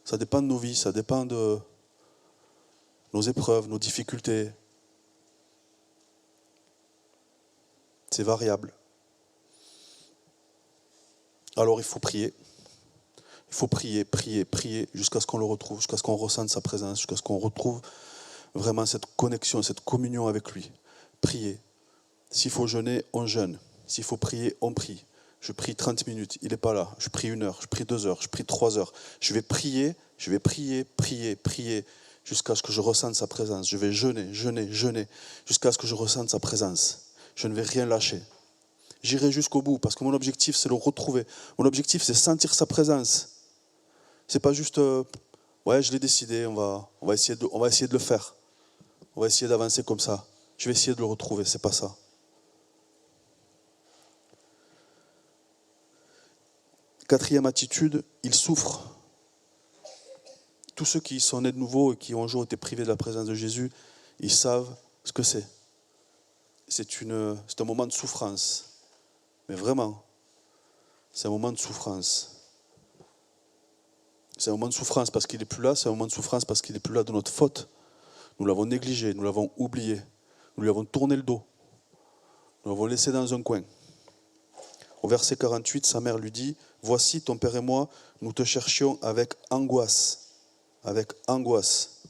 Ça dépend de nos vies, ça dépend de nos épreuves, nos difficultés. C'est variable. Alors il faut prier. Il faut prier, prier, prier jusqu'à ce qu'on le retrouve, jusqu'à ce qu'on ressente sa présence, jusqu'à ce qu'on retrouve vraiment cette connexion, cette communion avec lui. Prier. S'il faut jeûner, on jeûne. S'il faut prier, on prie. Je prie 30 minutes, il n'est pas là. Je prie 1 heure, je prie 2 heures, je prie 3 heures. Je vais prier, prier, jusqu'à ce que je ressente sa présence. Je vais jeûner, jusqu'à ce que je ressente sa présence. Je ne vais rien lâcher. J'irai jusqu'au bout, parce que mon objectif, c'est le retrouver. Mon objectif, c'est sentir sa présence. C'est pas juste, ouais, je l'ai décidé, on va essayer de le faire. On va essayer d'avancer comme ça. Je vais essayer de le retrouver, c'est pas ça. Quatrième attitude, il souffre. Tous ceux qui sont nés de nouveau et qui ont un jour été privés de la présence de Jésus, ils savent ce que c'est. C'est un moment de souffrance. Mais vraiment, c'est un moment de souffrance. C'est un moment de souffrance parce qu'il n'est plus là, c'est un moment de souffrance parce qu'il n'est plus là de notre faute. Nous l'avons négligé, nous l'avons oublié, nous lui avons tourné le dos, nous l'avons laissé dans un coin. Au verset 48, sa mère lui dit, « Voici ton père et moi, nous te cherchions avec angoisse. » Avec angoisse.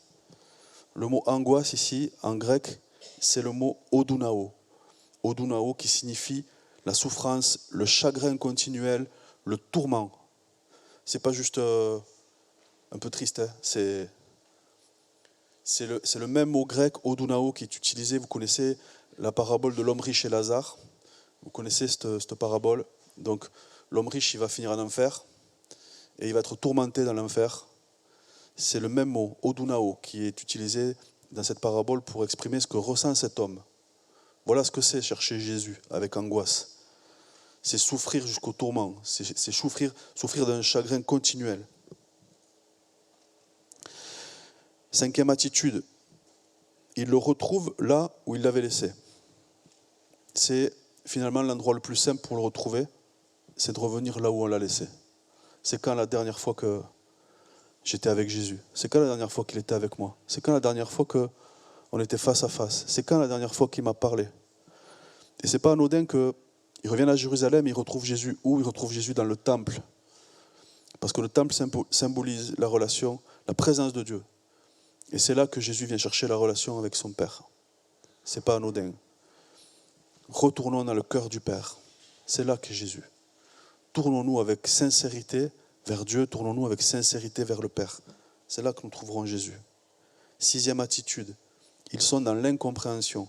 Le mot angoisse ici, en grec, c'est le mot odunao. Odunao qui signifie la souffrance, le chagrin continuel, le tourment. C'est pas juste un peu triste, hein. C'est le même mot grec, odunao, qui est utilisé. Vous connaissez la parabole de l'homme riche et Lazare. Vous connaissez cette parabole. Donc, l'homme riche, il va finir en enfer et il va être tourmenté dans l'enfer. C'est le même mot, odunao, qui est utilisé dans cette parabole pour exprimer ce que ressent cet homme. Voilà ce que c'est chercher Jésus avec angoisse. C'est souffrir jusqu'au tourment. C'est souffrir d'un chagrin continuel. 5e attitude, il le retrouve là où il l'avait laissé. C'est finalement l'endroit le plus simple pour le retrouver, c'est de revenir là où on l'a laissé. C'est quand la dernière fois que j'étais avec Jésus? C'est quand la dernière fois qu'il était avec moi? C'est quand la dernière fois qu'on était face à face? C'est quand la dernière fois qu'il m'a parlé? Et c'est pas anodin qu'il revienne à Jérusalem et il retrouve Jésus où? Il retrouve Jésus dans le temple. Parce que le temple symbolise la relation, la présence de Dieu. Et c'est là que Jésus vient chercher la relation avec son Père. C'est pas anodin. Retournons dans le cœur du Père. C'est là qu'est Jésus. Tournons-nous avec sincérité vers Dieu, tournons-nous avec sincérité vers le Père. C'est là que nous trouverons Jésus. 6e attitude, ils sont dans l'incompréhension.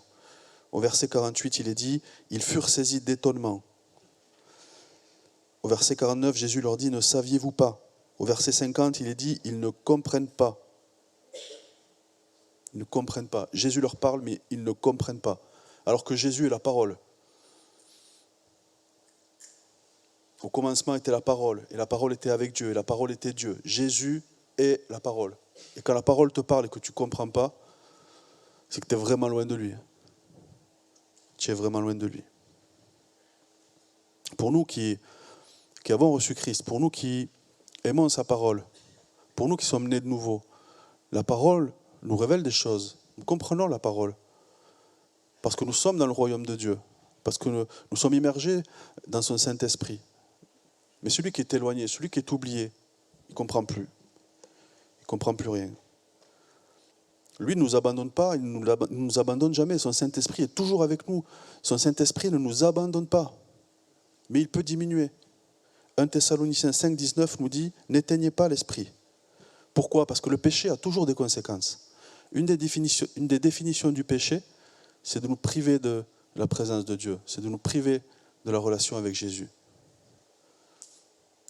Au verset 48, il est dit, ils furent saisis d'étonnement. Au verset 49, Jésus leur dit, ne saviez-vous pas? Au verset 50, il est dit, ils ne comprennent pas. Ils ne comprennent pas. Jésus leur parle, mais ils ne comprennent pas. Alors que Jésus est la parole. Au commencement était la parole, et la parole était avec Dieu, et la parole était Dieu. Jésus est la parole. Et quand la parole te parle et que tu ne comprends pas, c'est que tu es vraiment loin de lui. Tu es vraiment loin de lui. Pour nous qui avons reçu Christ, pour nous qui aimons sa parole, pour nous qui sommes nés de nouveau, la parole nous révèle des choses. Nous comprenons la parole. Parce que nous sommes dans le royaume de Dieu. Parce que nous sommes immergés dans son Saint-Esprit. Mais celui qui est éloigné, celui qui est oublié, il ne comprend plus. Il ne comprend plus rien. Lui ne nous abandonne pas, il ne nous abandonne jamais. Son Saint-Esprit est toujours avec nous. Son Saint-Esprit ne nous abandonne pas. Mais il peut diminuer. 1 Thessaloniciens 5, 19 nous dit « N'éteignez pas l'esprit ». Pourquoi? Parce que le péché a toujours des conséquences. Une des définitions du péché, c'est de nous priver de la présence de Dieu. C'est de nous priver de la relation avec Jésus.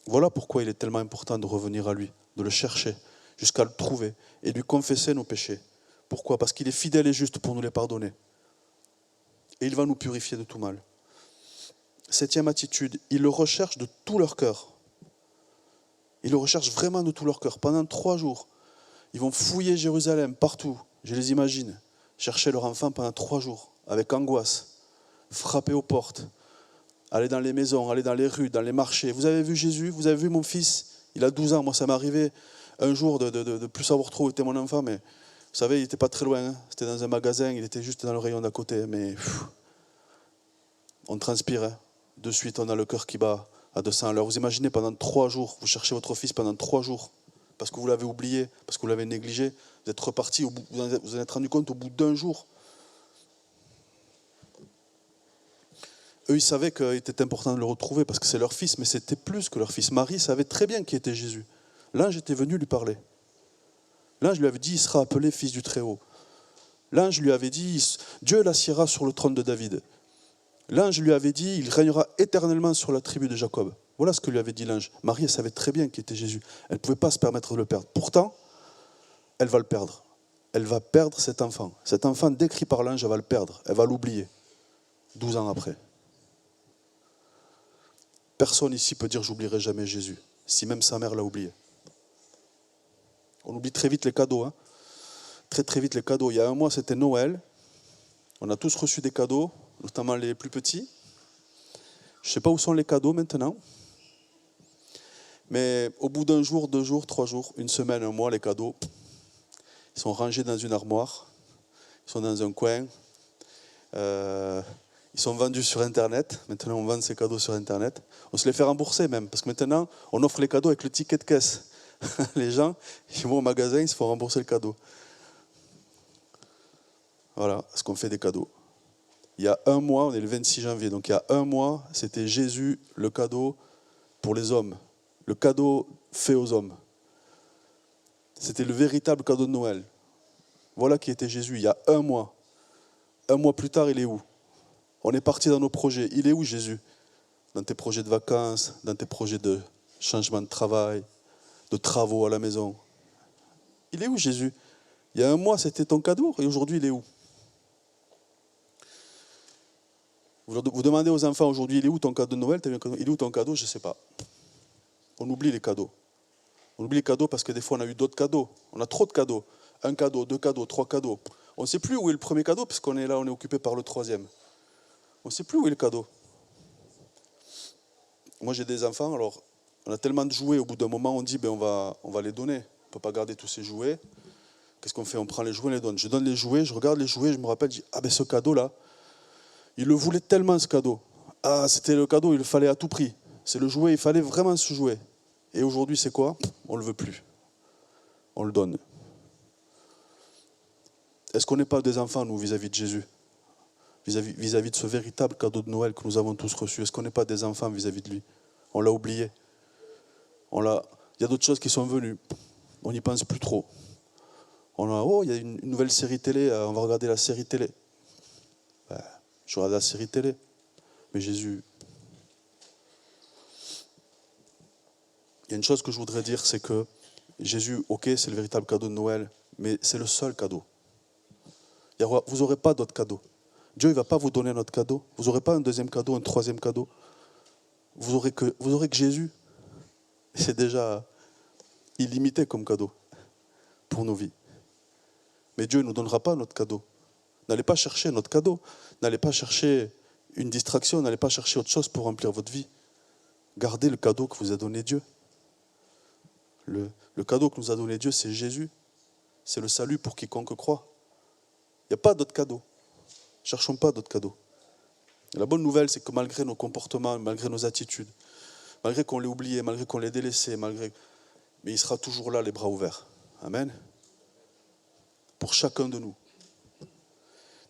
Voilà pourquoi il est tellement important de revenir à lui, de le chercher, jusqu'à le trouver et lui confesser nos péchés. Pourquoi? Parce qu'il est fidèle et juste pour nous les pardonner. Et il va nous purifier de tout mal. 7e attitude, ils le recherchent de tout leur cœur. Ils le recherchent vraiment de tout leur cœur. Pendant 3 jours, ils vont fouiller Jérusalem partout, je les imagine, chercher leur enfant pendant 3 jours, avec angoisse, frapper aux portes, aller dans les maisons, aller dans les rues, dans les marchés. Vous avez vu Jésus? Vous avez vu mon fils? Il a 12 ans. Moi, ça m'est arrivé un jour de plus savoir trop où était mon enfant, mais vous savez, il n'était pas très loin. Hein. C'était dans un magasin, il était juste dans le rayon d'à côté. Mais on transpire. Hein. De suite, on a le cœur qui bat à 200 à l'heure. Vous imaginez, pendant 3 jours, vous cherchez votre fils pendant 3 jours, parce que vous l'avez oublié, parce que vous l'avez négligé. Vous êtes reparti, vous vous en êtes rendu compte au bout d'1 jour. Eux, ils savaient qu'il était important de le retrouver parce que c'est leur fils, mais c'était plus que leur fils. Marie savait très bien qui était Jésus. L'ange était venu lui parler. L'ange lui avait dit, il sera appelé fils du Très-Haut. L'ange lui avait dit, Dieu l'assiera sur le trône de David. L'ange lui avait dit, il régnera éternellement sur la tribu de Jacob. Voilà ce que lui avait dit l'ange. Marie, elle savait très bien qui était Jésus. Elle ne pouvait pas se permettre de le perdre. Pourtant, elle va le perdre. Elle va perdre cet enfant. Cet enfant décrit par l'ange, elle va le perdre. Elle va l'oublier. 12 ans après. Personne ici peut dire j'oublierai jamais Jésus, si même sa mère l'a oublié. On oublie très vite les cadeaux. Hein. Très très vite les cadeaux. Il y a 1 mois, c'était Noël. On a tous reçu des cadeaux, notamment les plus petits. Je ne sais pas où sont les cadeaux maintenant. Mais au bout d'1 jour, 2 jours, 3 jours, 1 semaine, 1 mois, les cadeaux, ils sont rangés dans une armoire. Ils sont dans un coin. Ils sont vendus sur Internet. Maintenant, on vend ces cadeaux sur Internet. On se les fait rembourser même. Parce que maintenant, on offre les cadeaux avec le ticket de caisse. Les gens, ils vont au magasin, ils se font rembourser le cadeau. Voilà ce qu'on fait des cadeaux. Il y a 1 mois, on est le 26 janvier, donc il y a 1 mois, c'était Jésus, le cadeau pour les hommes. Le cadeau fait aux hommes. C'était le véritable cadeau de Noël. Voilà qui était Jésus, il y a 1 mois. 1 mois plus tard, il est où? On est parti dans nos projets. Il est où Jésus? Dans tes projets de vacances, dans tes projets de changement de travail, de travaux à la maison. Il est où Jésus? Il y a 1 mois, c'était ton cadeau, et aujourd'hui, il est où? Vous demandez aux enfants aujourd'hui, il est où ton cadeau de Noël? Il est où ton cadeau? Je ne sais pas. On oublie les cadeaux. On oublie les cadeaux parce que des fois, on a eu d'autres cadeaux. On a trop de cadeaux. 1 cadeau, 2 cadeaux, 3 cadeaux. On ne sait plus où est le premier cadeau, parce qu'on est là, on est occupé par le troisième. On ne sait plus où est le cadeau. Moi, j'ai des enfants, alors on a tellement de jouets, au bout d'un moment, on dit, on va les donner. On ne peut pas garder tous ces jouets. Qu'est-ce qu'on fait? On prend les jouets, on les donne. Je donne les jouets, je regarde les jouets, je me rappelle, je dis, ce cadeau-là, il le voulait tellement, ce cadeau. C'était le cadeau, il le fallait à tout prix. C'est le jouet, il fallait vraiment ce jouet. Et aujourd'hui, c'est quoi? On ne le veut plus. On le donne. Est-ce qu'on n'est pas des enfants, nous, vis-à-vis de Jésus? Vis-à-vis de ce véritable cadeau de Noël que nous avons tous reçu? Est-ce qu'on n'est pas des enfants vis-à-vis de lui? On l'a oublié. Il y a d'autres choses qui sont venues. On n'y pense plus trop. Il y a une nouvelle série télé, on va regarder la série télé. Je regarde la série télé. Mais Jésus... Il y a une chose que je voudrais dire, c'est que Jésus, ok, c'est le véritable cadeau de Noël, mais c'est le seul cadeau. Vous n'aurez pas d'autre cadeau. Dieu ne va pas vous donner un autre cadeau. Vous n'aurez pas un deuxième cadeau, un troisième cadeau. Vous aurez que Jésus. C'est déjà illimité comme cadeau pour nos vies. Mais Dieu ne nous donnera pas notre cadeau. N'allez pas chercher notre cadeau. N'allez pas chercher une distraction. N'allez pas chercher autre chose pour remplir votre vie. Gardez le cadeau que vous a donné Dieu. Le cadeau que nous a donné Dieu, c'est Jésus. C'est le salut pour quiconque croit. Il n'y a pas d'autre cadeau. Cherchons pas d'autres cadeaux. Et la bonne nouvelle, c'est que malgré nos comportements, malgré nos attitudes, malgré qu'on l'ait oublié, malgré qu'on l'ait délaissé, mais il sera toujours là, les bras ouverts. Amen. Pour chacun de nous.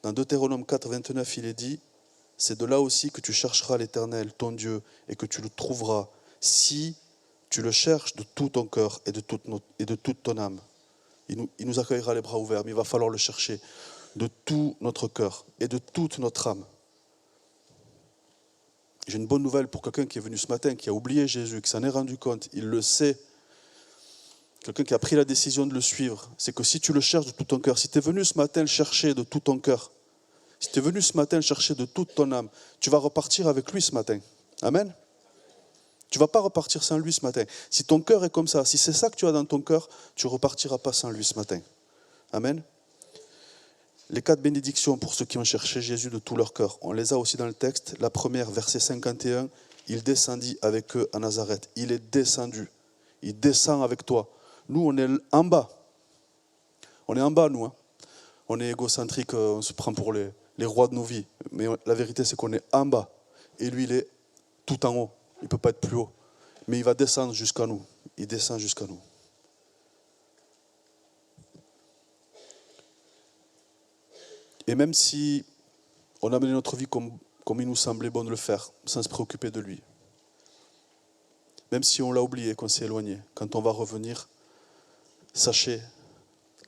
Dans Deutéronome 4, 29, il est dit, c'est de là aussi que tu chercheras l'Éternel, ton Dieu, et que tu le trouveras, si tu le cherches de tout ton cœur et de toute ton âme. Il nous accueillera les bras ouverts, mais il va falloir le chercher de tout notre cœur et de toute notre âme. J'ai une bonne nouvelle pour quelqu'un qui est venu ce matin, qui a oublié Jésus, qui s'en est rendu compte, il le sait. Quelqu'un qui a pris la décision de le suivre, c'est que si tu le cherches de tout ton cœur, si tu es venu ce matin le chercher de tout ton cœur, si tu es venu ce matin le chercher de toute ton âme, tu vas repartir avec lui ce matin. Amen. Tu ne vas pas repartir sans lui ce matin. Si ton cœur est comme ça, si c'est ça que tu as dans ton cœur, tu ne repartiras pas sans lui ce matin. Amen. Les 4 bénédictions pour ceux qui ont cherché Jésus de tout leur cœur, on les a aussi dans le texte. La première, verset 51, il descendit avec eux à Nazareth. Il est descendu. Il descend avec toi. Nous, on est en bas. On est en bas, nous. On est égocentrique, on se prend pour les rois de nos vies. Mais la vérité, c'est qu'on est en bas. Et lui, il est tout en haut. Il ne peut pas être plus haut. Mais il va descendre jusqu'à nous. Il descend jusqu'à nous. Et même si on a mené notre vie comme il nous semblait bon de le faire, sans se préoccuper de lui, même si on l'a oublié, qu'on s'est éloigné, quand on va revenir, sachez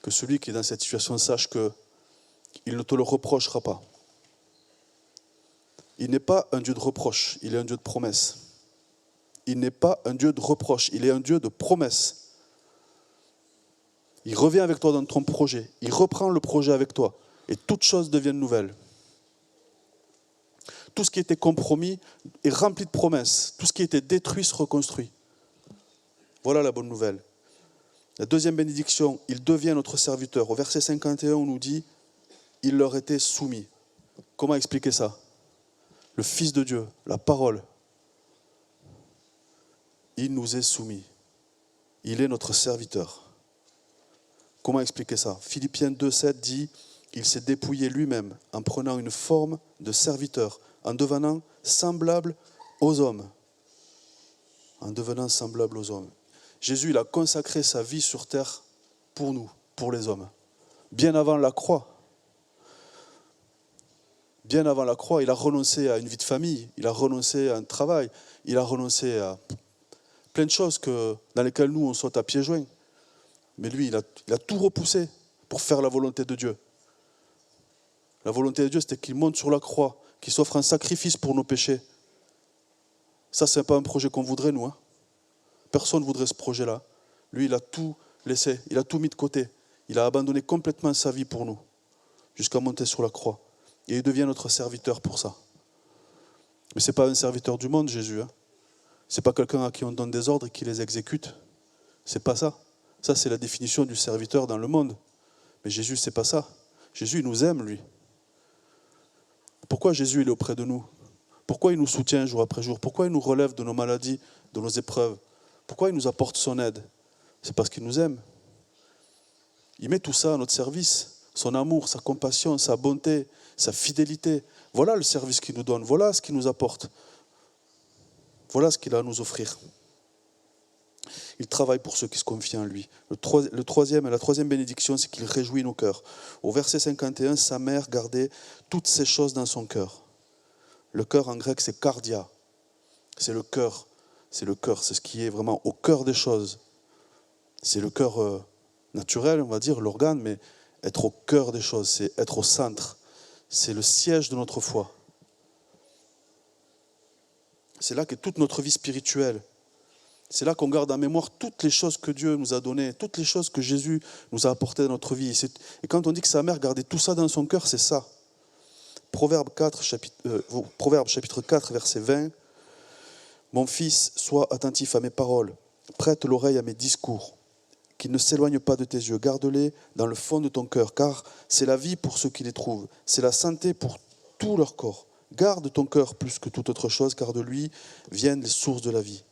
que celui qui est dans cette situation sache qu'il ne te le reprochera pas. Il n'est pas un Dieu de reproche, il est un Dieu de promesse. Il n'est pas un Dieu de reproche, il est un Dieu de promesse. Il revient avec toi dans ton projet, il reprend le projet avec toi. Et toutes choses deviennent nouvelles. Tout ce qui était compromis est rempli de promesses. Tout ce qui était détruit se reconstruit. Voilà la bonne nouvelle. La deuxième bénédiction, il devient notre serviteur. Au verset 51, on nous dit, il leur était soumis. Comment expliquer ça? Le Fils de Dieu, la parole, il nous est soumis. Il est notre serviteur. Comment expliquer ça? Philippiens 2,7 dit, il s'est dépouillé lui-même en prenant une forme de serviteur, en devenant semblable aux hommes. En devenant semblable aux hommes. Jésus, il a consacré sa vie sur terre pour nous, pour les hommes. Bien avant la croix. Bien avant la croix, il a renoncé à une vie de famille, il a renoncé à un travail, il a renoncé à plein de choses dans lesquelles nous, on saute à pieds joints. Mais lui, il a tout repoussé pour faire la volonté de Dieu. La volonté de Dieu, c'était qu'il monte sur la croix, qu'il s'offre un sacrifice pour nos péchés. Ça, ce n'est pas un projet qu'on voudrait, nous. Personne ne voudrait ce projet-là. Lui, il a tout laissé, il a tout mis de côté. Il a abandonné complètement sa vie pour nous, jusqu'à monter sur la croix. Et il devient notre serviteur pour ça. Mais ce n'est pas un serviteur du monde, Jésus. Ce n'est pas quelqu'un à qui on donne des ordres et qui les exécute. Ce n'est pas ça. Ça, c'est la définition du serviteur dans le monde. Mais Jésus, ce n'est pas ça. Jésus, il nous aime, lui. Pourquoi Jésus, il est auprès de nous? Pourquoi il nous soutient jour après jour? Pourquoi il nous relève de nos maladies, de nos épreuves? Pourquoi il nous apporte son aide? C'est parce qu'il nous aime. Il met tout ça à notre service. Son amour, sa compassion, sa bonté, sa fidélité. Voilà le service qu'il nous donne. Voilà ce qu'il nous apporte. Voilà ce qu'il a à nous offrir. Il travaille pour ceux qui se confient en lui. La troisième bénédiction, c'est qu'il réjouit nos cœurs. Au verset 51, sa mère gardait toutes ces choses dans son cœur. Le cœur en grec, c'est cardia. C'est le cœur. C'est le cœur. C'est ce qui est vraiment au cœur des choses. C'est le cœur naturel, on va dire, l'organe, mais être au cœur des choses, c'est être au centre. C'est le siège de notre foi. C'est là qu'est toute notre vie spirituelle. C'est là qu'on garde en mémoire toutes les choses que Dieu nous a données, toutes les choses que Jésus nous a apportées dans notre vie. Et quand on dit que sa mère gardait tout ça dans son cœur, c'est ça. Proverbe chapitre 4, verset 20. « Mon fils, sois attentif à mes paroles, prête l'oreille à mes discours, qu'ils ne s'éloignent pas de tes yeux, garde-les dans le fond de ton cœur, car c'est la vie pour ceux qui les trouvent, c'est la santé pour tout leur corps. Garde ton cœur plus que toute autre chose, car de lui viennent les sources de la vie. »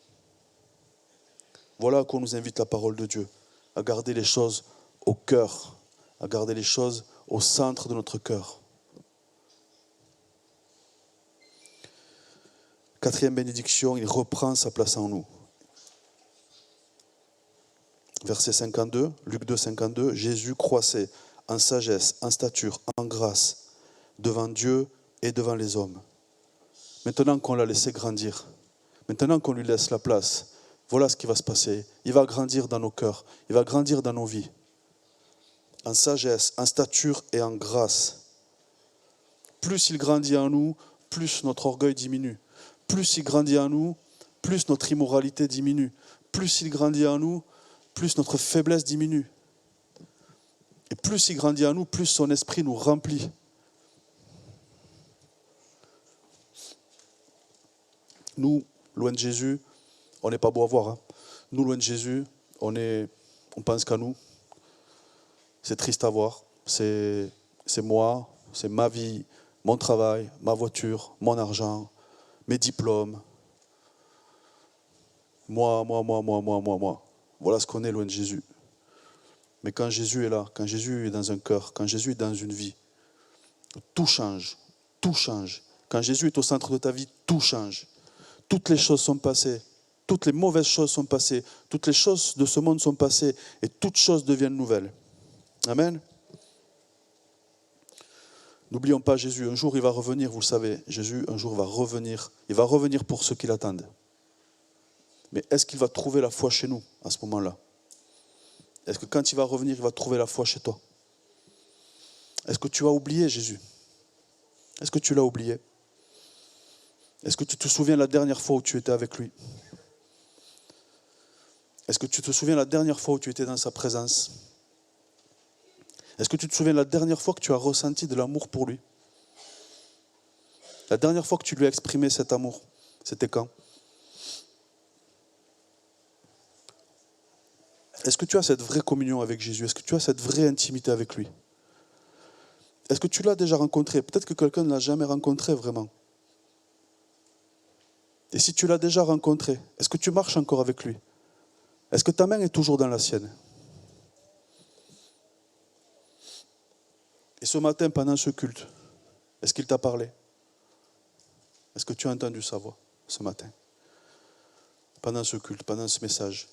Voilà à quoi nous invite la parole de Dieu, à garder les choses au cœur, à garder les choses au centre de notre cœur. Quatrième bénédiction, il reprend sa place en nous. Verset 52, Luc 2, 52, Jésus croissait en sagesse, en stature, en grâce, devant Dieu et devant les hommes. Maintenant qu'on l'a laissé grandir, maintenant qu'on lui laisse la place, voilà ce qui va se passer. Il va grandir dans nos cœurs, il va grandir dans nos vies. En sagesse, en stature et en grâce. Plus il grandit en nous, plus notre orgueil diminue. Plus il grandit en nous, plus notre immoralité diminue. Plus il grandit en nous, plus notre faiblesse diminue. Et plus il grandit en nous, plus son esprit nous remplit. Nous, loin de Jésus, on n'est pas beau à voir. Hein. Nous, loin de Jésus, on pense qu'à nous. C'est triste à voir. C'est moi, c'est ma vie, mon travail, ma voiture, mon argent, mes diplômes. Moi. Voilà ce qu'on est loin de Jésus. Mais quand Jésus est là, quand Jésus est dans un cœur, quand Jésus est dans une vie, tout change, tout change. Quand Jésus est au centre de ta vie, tout change. Toutes les choses sont passées, toutes les mauvaises choses sont passées, toutes les choses de ce monde sont passées et toutes choses deviennent nouvelles. Amen. N'oublions pas Jésus, un jour il va revenir, vous le savez, Jésus un jour va revenir, il va revenir pour ceux qui l'attendent. Mais est-ce qu'il va trouver la foi chez nous à ce moment-là? Est-ce que quand il va revenir, il va trouver la foi chez toi? Est-ce que tu as oublié Jésus? Est-ce que tu l'as oublié? Est-ce que tu te souviens la dernière fois où tu étais avec lui? Est-ce que tu te souviens la dernière fois où tu étais dans sa présence? Est-ce que tu te souviens la dernière fois que tu as ressenti de l'amour pour lui? La dernière fois que tu lui as exprimé cet amour, c'était quand? Est-ce que tu as cette vraie communion avec Jésus? Est-ce que tu as cette vraie intimité avec lui? Est-ce que tu l'as déjà rencontré? Peut-être que quelqu'un ne l'a jamais rencontré vraiment. Et si tu l'as déjà rencontré, est-ce que tu marches encore avec lui? Est-ce que ta main est toujours dans la sienne? Et ce matin, pendant ce culte, est-ce qu'il t'a parlé? Est-ce que tu as entendu sa voix ce matin? Pendant ce culte, pendant ce message,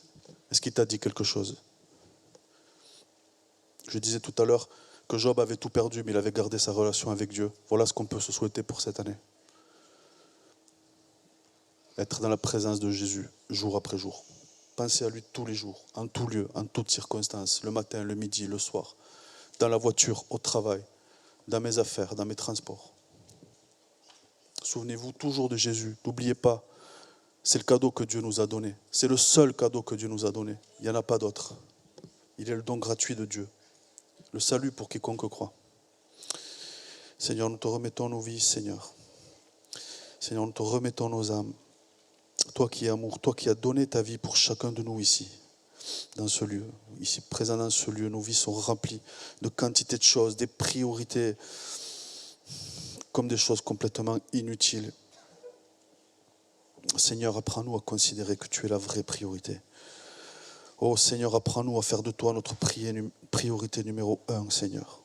est-ce qu'il t'a dit quelque chose? Je disais tout à l'heure que Job avait tout perdu, mais il avait gardé sa relation avec Dieu. Voilà ce qu'on peut se souhaiter pour cette année. Être dans la présence de Jésus, jour après jour. Pensez à lui tous les jours, en tout lieu, en toutes circonstances, le matin, le midi, le soir, dans la voiture, au travail, dans mes affaires, dans mes transports. Souvenez-vous toujours de Jésus. N'oubliez pas, c'est le cadeau que Dieu nous a donné. C'est le seul cadeau que Dieu nous a donné. Il n'y en a pas d'autre. Il est le don gratuit de Dieu. Le salut pour quiconque croit. Seigneur, nous te remettons nos vies, Seigneur. Seigneur, nous te remettons nos âmes. Toi qui es amour, toi qui as donné ta vie pour chacun de nous ici. dans ce lieu. Ici présent dans ce lieu, nos vies sont remplies de quantité de choses, des priorités, comme des choses complètement inutiles. Seigneur, apprends-nous à considérer que tu es la vraie priorité. Oh Seigneur, apprends-nous à faire de toi notre priorité numéro 1, Seigneur.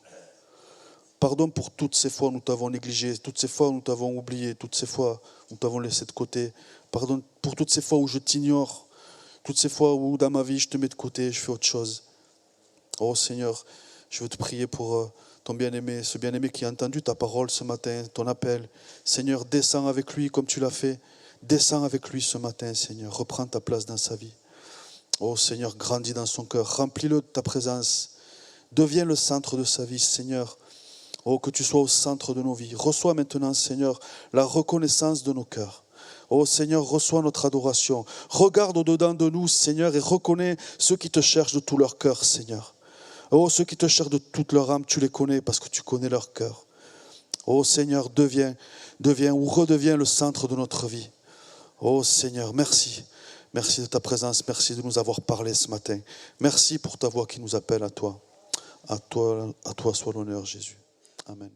Pardon pour toutes ces fois où nous t'avons négligé, toutes ces fois où nous t'avons oublié, toutes ces fois où nous t'avons laissé de côté. Pardon pour toutes ces fois où je t'ignore, toutes ces fois où dans ma vie je te mets de côté, je fais autre chose. Oh Seigneur, je veux te prier pour ton bien-aimé, ce bien-aimé qui a entendu ta parole ce matin, ton appel. Seigneur, descends avec lui comme tu l'as fait. Descends avec lui ce matin, Seigneur. Reprends ta place dans sa vie. Oh Seigneur, grandis dans son cœur. Remplis-le de ta présence. Deviens le centre de sa vie, Seigneur. Oh, que tu sois au centre de nos vies. Reçois maintenant, Seigneur, la reconnaissance de nos cœurs. Oh Seigneur, reçois notre adoration. Regarde au-dedans de nous, Seigneur, et reconnais ceux qui te cherchent de tout leur cœur, Seigneur. Oh, ceux qui te cherchent de toute leur âme, tu les connais parce que tu connais leur cœur. Oh Seigneur, deviens ou redeviens le centre de notre vie. Oh Seigneur, merci. Merci de ta présence, merci de nous avoir parlé ce matin. Merci pour ta voix qui nous appelle à toi. À toi soit l'honneur, Jésus. Amen.